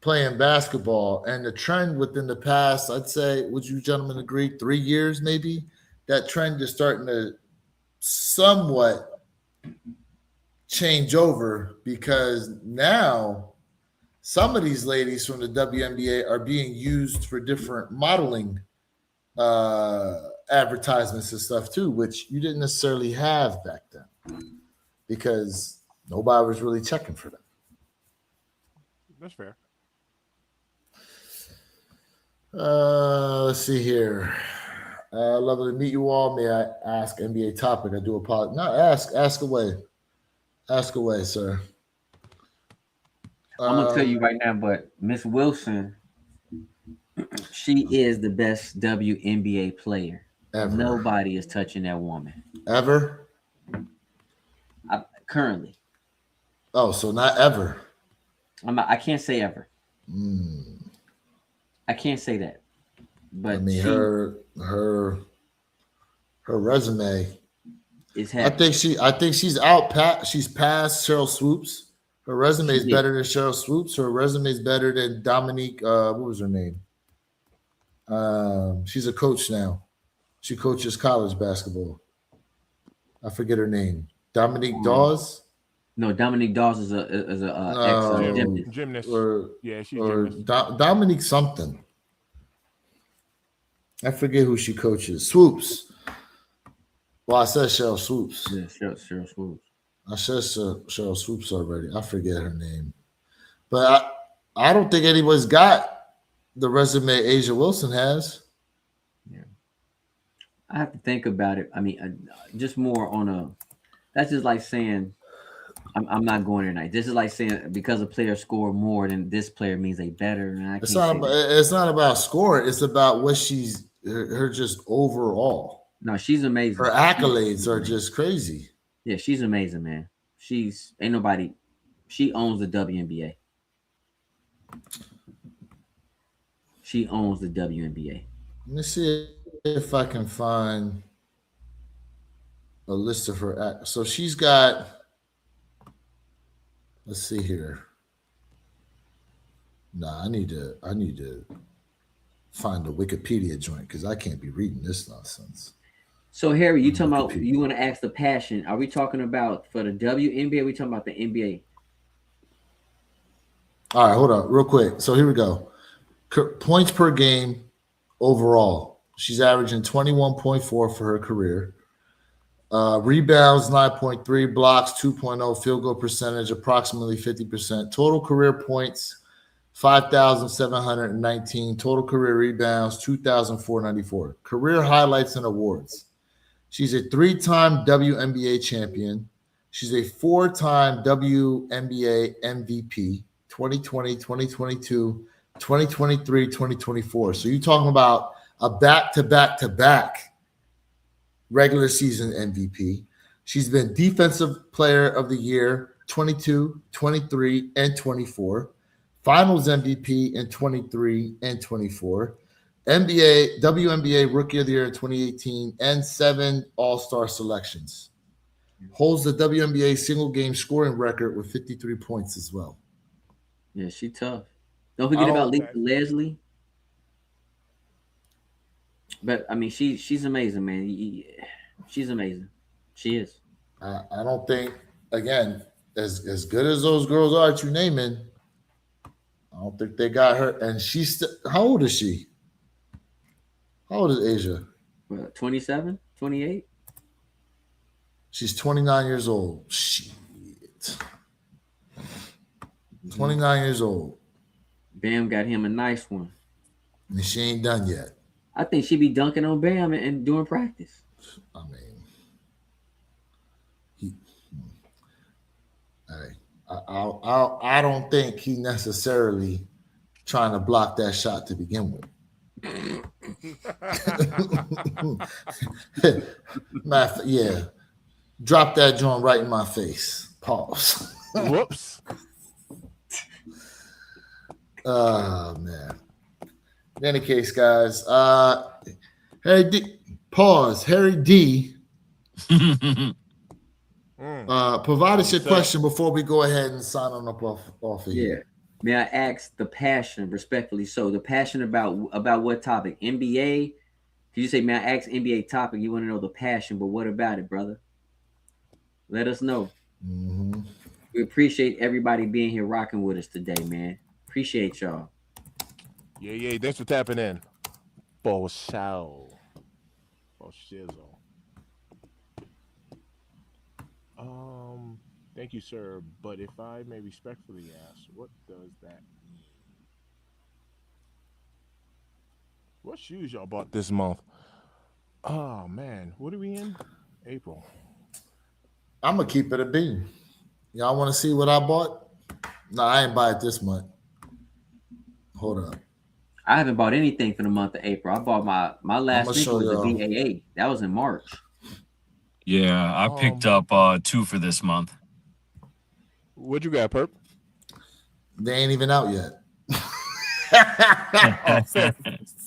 playing basketball. And the trend within the past, I'd say, would you gentlemen agree, 3 years maybe, that trend is starting to somewhat change over because now some of these ladies from the WNBA are being used for different modeling advertisements and stuff too, which you didn't necessarily have back then because nobody was really checking for them. That's fair. Let's see here. Lovely to meet you all. May I ask NBA topic? I do apologize. No, ask away. Ask away, sir. I'm gonna tell you right now, but Miss Wilson, she is the best WNBA player. Ever. Nobody is touching that woman. Ever? Currently. Oh, so not ever. I can't say ever. I can't say that. But I mean, her resume is I think she's she's past Cheryl Swoops. Her resume is better than Cheryl Swoops. Her resume is better than Dominique. What was her name? She's a coach now. She coaches college basketball. I forget her name. Dominique Dawes. No, Dominique Dawes is a gymnast. She's gymnast. Dominique something. I forget who she coaches. Swoops. Well, I said Cheryl Swoops. Yeah, Cheryl Swoops. I said Cheryl Swoops already. I forget her name. But I don't think anybody's got the resume Asia Wilson has. Yeah. I have to think about it. I mean, just more on a – that's just like saying I'm not going tonight. This is like saying because a player scored more than this player means they better. And it's not about scoring. It's about what she's her just overall. No, she's amazing. Her accolades are just crazy. Yeah, she's amazing, man. She owns the WNBA. She owns the WNBA. Let me see if I can find a list of her. So she's got, let's see here. Nah, I need to find the Wikipedia joint because I can't be reading this nonsense. So Harry, you talking about you want to ask the passion? Are we talking about for the WNBA? Are we talking about the NBA? All right, hold on, real quick. So here we go. Points per game overall. She's averaging 21.4 for her career. Rebounds 9.3, blocks 2.0, field goal percentage approximately 50%. Total career points 5,719. Total career rebounds 2,494. Career highlights and awards. She's a 3-time WNBA champion. She's a 4-time WNBA MVP 2020, 2022, 2023, 2024. So you're talking about a back-to-back-to-back regular season MVP. She's been Defensive Player of the Year 22, 23, and 24. Finals MVP in 23 and 24. WNBA Rookie of the Year in 2018 and 7 All-Star selections. Holds the WNBA single game scoring record with 53 points as well. Yeah, she tough. Don't forget about Lisa Leslie. But I mean, she's amazing, man. She's amazing. She is. I don't think, again, as good as those girls are that you naming, I don't think they got her. And she's how old is she? How old is Asia? 27, 28? She's 29 years old. Shit. 29 years old. Bam got him a nice one. And she ain't done yet. I think she be dunking on Bam and doing practice. I mean, I don't think he necessarily trying to block that shot to begin with. Yeah, drop that joint right in my face. Pause. Whoops. Oh man. In any case, guys, Harry D. Pause. Harry D. Provide us your question before we go ahead and sign on up off of here. May I ask the passion, respectfully? So the passion about what topic? NBA? Can you say, may I ask NBA topic? You want to know the passion, but what about it, brother? Let us know. Mm-hmm. We appreciate everybody being here rocking with us today, man. Appreciate y'all. Yeah. Thanks for tapping in. For shizzle. Thank you, sir. But if I may respectfully ask, what does that mean? What shoes y'all bought this month? Oh man, what are we in? April. I'm gonna keep it a bean. Y'all want to see what I bought? No, I ain't buy it this month. Hold up. I haven't bought anything for the month of April. I bought my last sneaker was the BAA. That was in March. Yeah, I picked up 2 for this month. What you got, Perp? They ain't even out yet.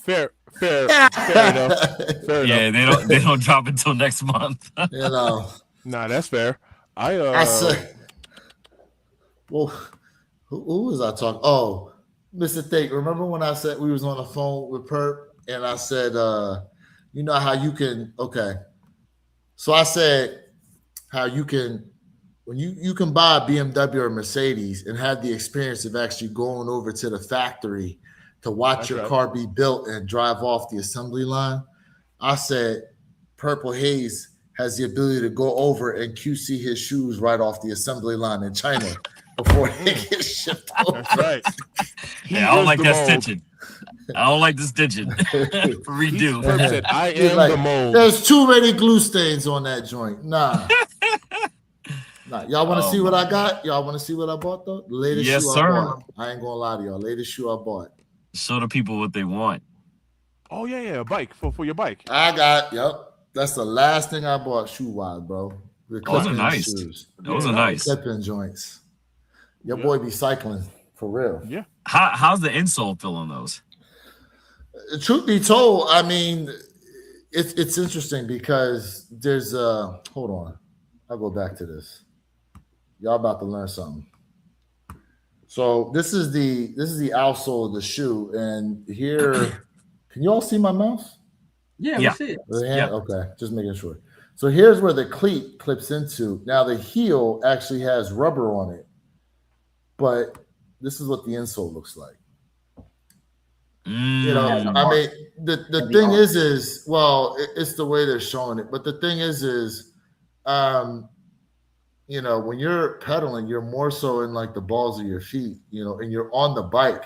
Fair enough. Yeah, they don't drop until next month. You know. Nah, that's fair. I said, well, who was I talking? Oh, Mr. Thake. Remember when I said we was on the phone with Perp and I said, you know how you can, okay. So I said how you can, when you can buy a BMW or a Mercedes and have the experience of actually going over to the factory to watch your car be built and drive off the assembly line. I said Purple Haze has the ability to go over and QC his shoes right off the assembly line in China before they get shipped over. That's right. Yeah, I don't like that stitching. I don't like the stitching. Redo. Perp said, I am the mold. There's too many glue stains on that joint. Nah. Y'all want to see what I got? Y'all want to see what I bought though? The latest shoe I bought. I ain't gonna lie to y'all. Latest shoe I bought. Show the people what they want. Oh yeah, a bike for your bike. I got. Yep. That's the last thing I bought shoe wise, bro. Those are nice. Shoes. Those are nice. Clipping joints. Your boy be cycling for real. Yeah. How's the insole feel on those? Truth be told, I mean, it's interesting because there's hold on. I'll go back to this. Y'all about to learn something. So this is the outsole of the shoe, and here, can you all see my mouse? Yeah, we see it. Yeah. Okay, just making sure. So here's where the cleat clips into. Now the heel actually has rubber on it, but This is what the insole looks like. Mm. You know, Has a I arc. mean, the Has the thing arc. is, well, it's the way they're showing it. But the thing is, you know, when you're pedaling, you're more so in like the balls of your feet, you know, and you're on the bike.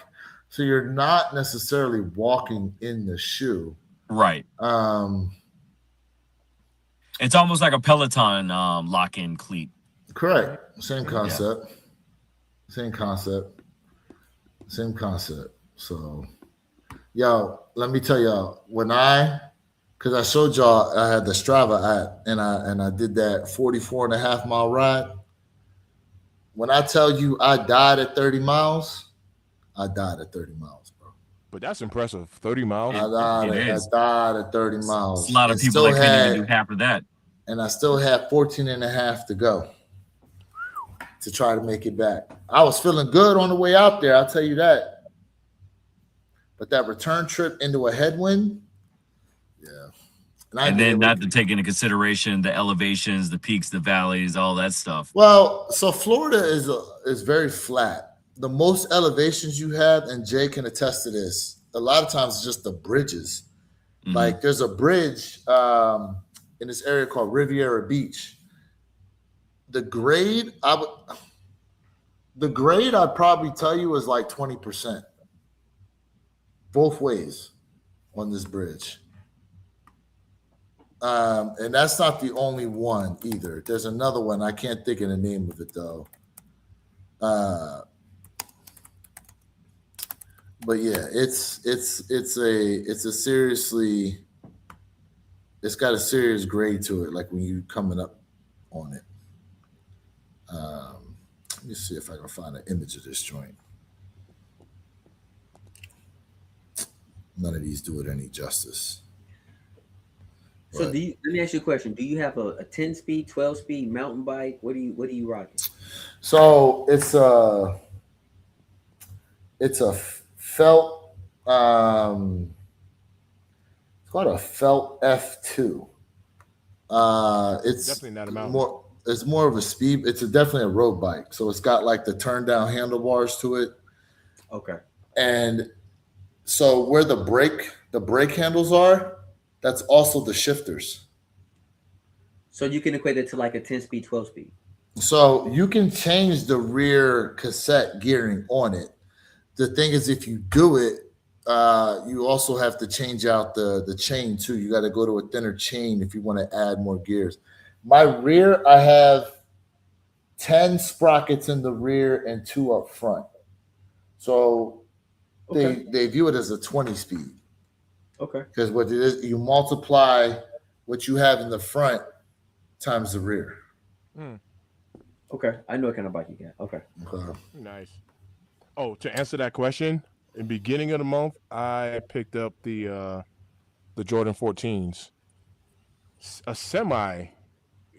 So you're not necessarily walking in the shoe. Right. It's almost like a Peloton lock-in cleat. Correct. Same concept. Same concept. Same concept. So, yo, let me tell y'all, because I showed y'all I had the Strava app and I did that 44 and a half mile ride. When I tell you I died at 30 miles, I died at 30 miles, bro. But that's impressive. 30 miles. I died at 30 miles. It's a lot of people that couldn't even do half of that. And I still had 14 and a half to go to try to make it back. I was feeling good on the way out there, I'll tell you that. But that return trip into a headwind, yeah. And then not to take into consideration the elevations, the peaks, the valleys, all that stuff. Well, so Florida is very flat. The most elevations you have, and Jay can attest to this, a lot of times it's just the bridges. Mm-hmm. Like there's a bridge in this area called Riviera Beach. The grade I'd probably tell you is like 20%. Both ways on this bridge. And that's not the only one either. There's another one. I can't think of the name of it though. But yeah, it's got a serious grade to it. Like when you coming up on it. Let me see if I can find an image of this joint. None of these do it any justice. So let me ask you a question. Do you have a 10-speed, 12-speed mountain bike? What are you rocking? So it's a felt it's called a felt F2. It's definitely not a mountain. It's more of a speed. It's definitely a road bike. So it's got like the turn down handlebars to it. Okay. And so where the brake handles are, that's also the shifters. So you can equate it to like a 10-speed, 12-speed. So you can change the rear cassette gearing on it. The thing is, if you do it, you also have to change out the chain too. You got to go to a thinner chain if you want to add more gears. My rear, I have 10 sprockets in the rear and 2 up front. So they view it as a 20 speed. Okay. Because what it is, you multiply what you have in the front times the rear. Okay. I know what kind of bike you got. Okay. Nice. Oh, to answer that question, in the beginning of the month, I picked up the Jordan 14s. A semi.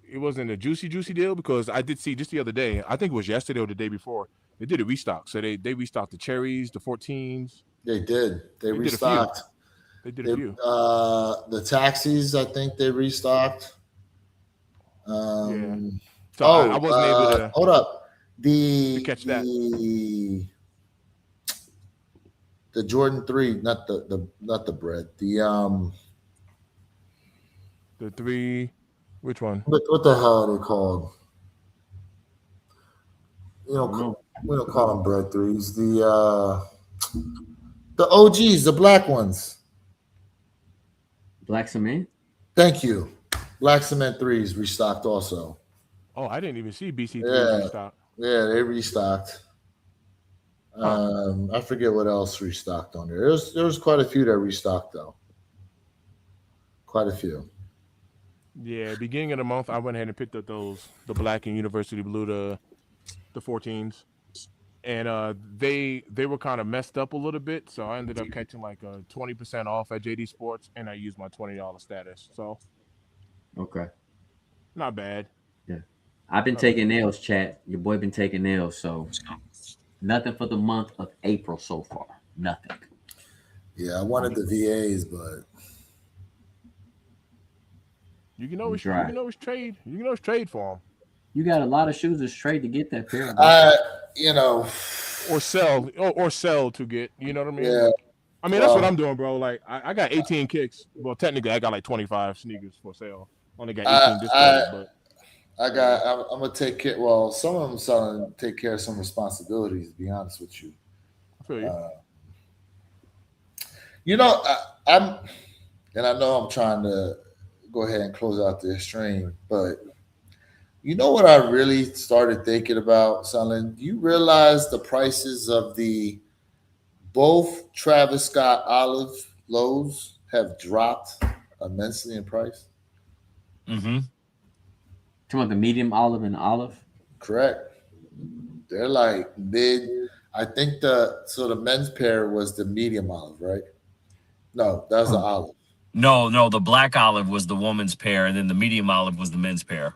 It wasn't a juicy deal because I did see just the other day. I think it was yesterday or the day before. They did a restock. So they restocked the cherries, the 14s. They did. They restocked. They did a few. The taxis, I think they restocked. Yeah. So I wasn't able to. Hold up. To catch that. The Jordan 3, not the bread. The 3. Which one? What the hell are they called? You know, we don't call them bread 3s. The OGs, the black ones. Black cement? Thank you. Black cement 3s restocked also. Oh, I didn't even see BC3 restocked. Yeah, they restocked. I forget what else restocked on there. There was quite a few that restocked though. Quite a few. Yeah, beginning of the month, I went ahead and picked up the black and University Blue, the 14s, and they were kind of messed up a little bit, so I ended up catching like a 20% off at JD Sports, and I used my $20 status. So, okay, not bad. Yeah, I've been taking nails, chat. Your boy been taking nails, so nothing for the month of April so far. Nothing. Yeah, I wanted the VAs, but. You can always trade. You can always trade for them. You got a lot of shoes to trade to get that pair. or sell to get. You know what I mean? Yeah. I mean, that's what I'm doing, bro. Like, I got 18 kicks. Well, technically, I got like 25 sneakers for sale. Only got 18 displayed, but I'm gonna take care. Well, some of them selling take care of some responsibilities. To be honest with you, I feel you. I'm, and I know I'm trying to go ahead and close out this stream, but you know what I really started thinking about selling? Do you realize the prices of both Travis Scott olive lows have dropped immensely in price? Mm-hmm. Talking about the medium olive and olive. Correct. They're like mid. I think the men's pair was the medium olive, right? No, that was the olive. No, the black olive was the woman's pair, and then the medium olive was the men's pair.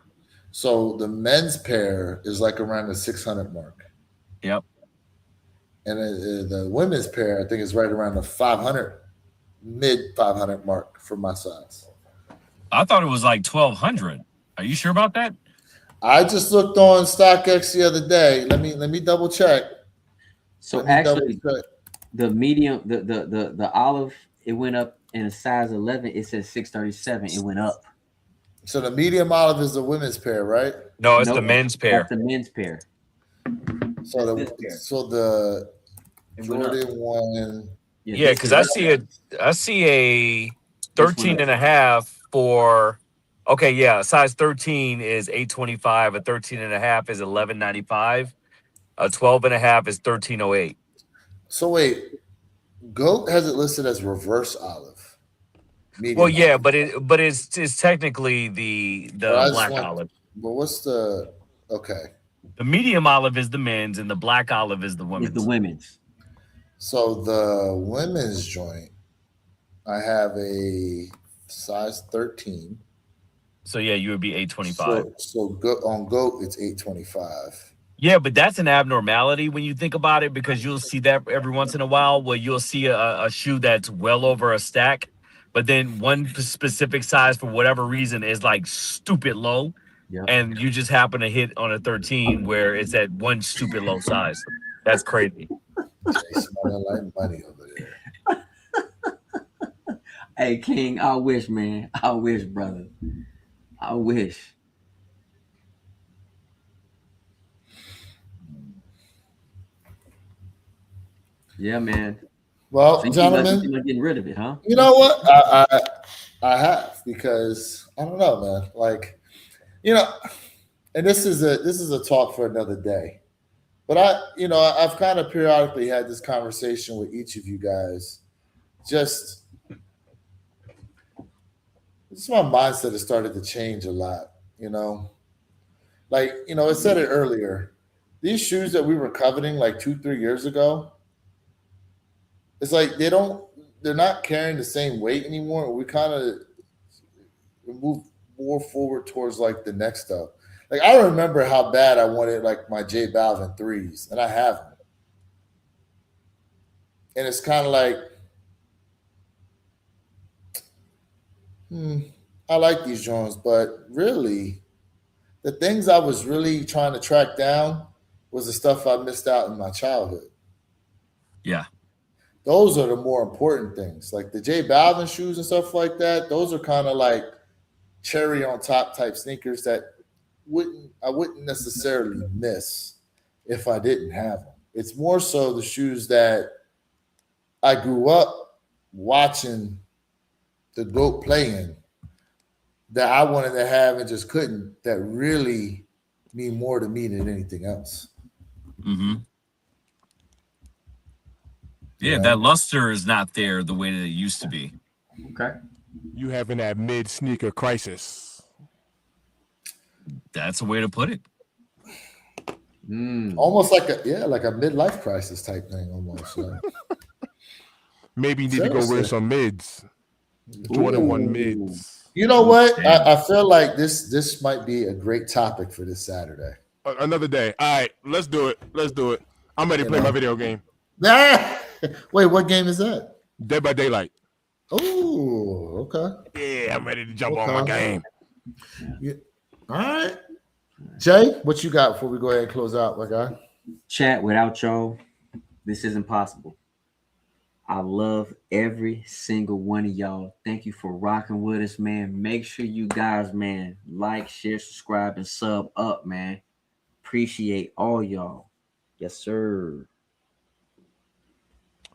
So the men's pair is like around the 600 mark. Yep. And the women's pair, I think, is right around the 500, mid 500 mark for my size. I thought it was like 1,200. Are you sure about that? I just looked on StockX the other day. Let me double check. So actually, the medium, the olive, it went up in a size 11. It says 637. It went up. So the medium olive is the women's pair, right? No, it's the men's pair. That's the men's pair. So the Jordan one. Yeah, because I see a 13 and a half for. Okay, yeah, size 13 is 825. A 13 and a half is 1195. A 12 and a half is 1308. So wait, GOAT has it listed as reverse olive. Well, yeah, but it's technically the black olive. But what's the okay? The medium olive is the men's, and the black olive is the women's. It's the women's. So the women's joint, I have a size 13. So yeah, you would be 825. So on GOAT, it's 825. Yeah, but that's an abnormality when you think about it, because you'll see that every once in a while where you'll see a shoe that's well over a stack, but then one specific size for whatever reason is like stupid low, and you just happen to hit on a 13 where it's at one stupid low size. That's crazy. Smelling like money over there. Hey, King, I wish, man. I wish, brother. I wish. Yeah, man. Well, so gentlemen, you're getting rid of it, huh? You know what? I have, because I don't know, man. Like, and this is a talk for another day. But I've kind of periodically had this conversation with each of you guys. Just my mindset has started to change a lot. Like, I said it earlier. These shoes that we were coveting like 2-3 years ago, it's like they're not carrying the same weight anymore. We kind of move more forward towards like the next stuff. Like, I remember how bad I wanted like my J Balvin 3s, and I have them. And it's kind of like, I like these Jones, but really, the things I was really trying to track down was the stuff I missed out in my childhood. Yeah. Those are the more important things. Like the J Balvin shoes and stuff like that, those are kind of like cherry on top type sneakers that I wouldn't necessarily miss if I didn't have them. It's more so the shoes that I grew up watching the GOAT playing that I wanted to have and just couldn't, that really mean more to me than anything else. Mm-hmm. Yeah, that luster is not there the way that it used to be. Okay. You having that mid sneaker crisis. That's a way to put it. Almost like a midlife crisis type thing, almost. Maybe you need to go wear some mids. Jordan 1 mids. You know what? I feel like this might be a great topic for this Saturday. Another day. All right, let's do it. I'm ready to play my video game. Wait, what game is that? Dead by Daylight. Oh, okay. Yeah, I'm ready to jump on my game. Yeah. All right. Jay, what you got before we go ahead and close out, my guy? Chat without y'all. This isn't possible. I love every single one of y'all. Thank you for rocking with us, man. Make sure you guys, man, like, share, subscribe, and sub up, man. Appreciate all y'all. Yes, sir.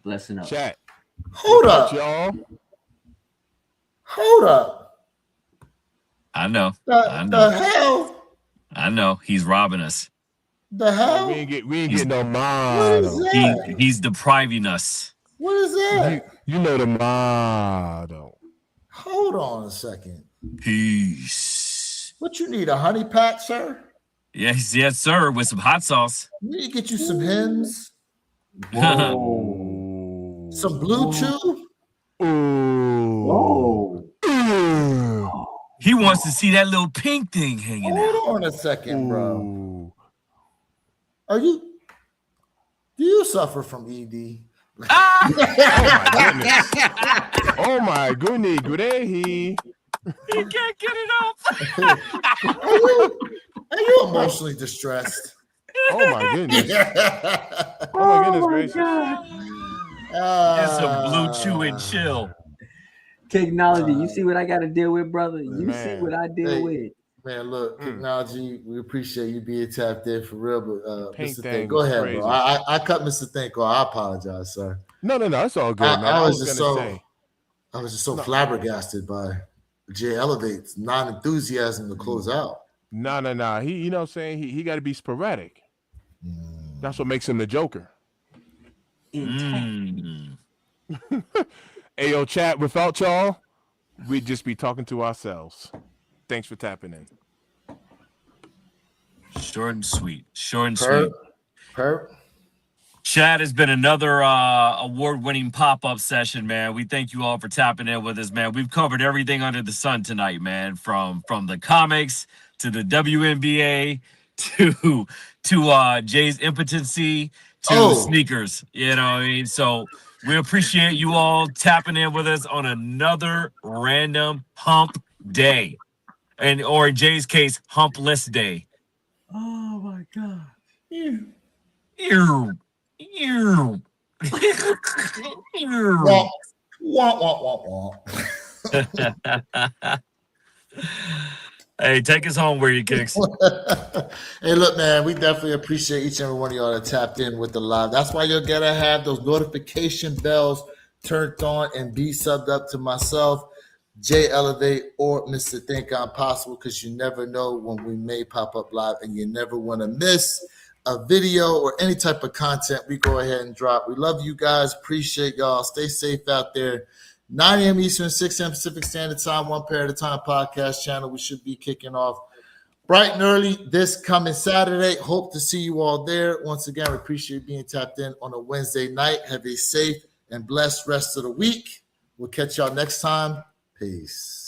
Blessing up. Chat. Hold Look up. out, y'all. Hold up. I know. The hell? I know. He's robbing us. The hell? We ain't He's- get no What is model. that? He's depriving us. What is that? You know the model. Hold on a second. Peace. What you need, a honey pack, sir? Yes, sir, with some hot sauce. We need to get you some hymns, Whoa. some Bluetooth. Whoa. He wants to see that little pink thing hanging out. Hold on a second, bro. Ooh. Do you suffer from ED? Oh my goodness, Great. He can't get it off. Are you emotionally distressed? Oh my goodness. Oh my goodness gracious. It's a blue chew and chill. Technology, you see what I got to deal with, brother? You Man. see what I deal with. Man, look, technology, we appreciate you being tapped in for real, but Pink Mr. thing Think, go was ahead, crazy. bro. I cut Mr. Think off. I apologize, sir. No, it's all good, man. I I was was just gonna so say. I was just so flabbergasted by Jay Elevate's non-enthusiasm to close out. No. He, you know what I'm saying? He got to be sporadic. That's what makes him the Joker. Mm. Hey, yo, chat, without y'all, we'd just be talking to ourselves. Thanks for tapping in. Short and sweet. Sweet. Perp. Chad, has been another award-winning pop-up session, man. We thank you all for tapping in with us, man. We've covered everything under the sun tonight, man. From the comics to the WNBA to Jay's impotency to sneakers. You know what I mean? So we appreciate you all tapping in with us on another random hump day, or in Jay's case, humpless day. Oh my God. Ew. Wah. Hey, take us home where you kicks. Hey, look, man, we definitely appreciate each and every one of y'all that tapped in with the live. That's why you're gonna have those notification bells turned on and be subbed up to myself, Jay Elevate, or Mr. Think I'm Possible, because you never know when we may pop up live, and you never want to miss a video or any type of content we go ahead and drop. We love you guys. Appreciate y'all. Stay safe out there. 9 a.m. Eastern, 6 a.m. Pacific Standard Time, One Pair at a Time podcast channel. We should be kicking off bright and early this coming Saturday. Hope to see you all there. Once again, we appreciate being tapped in on a Wednesday night. Have a safe and blessed rest of the week. We'll catch y'all next time. Peace.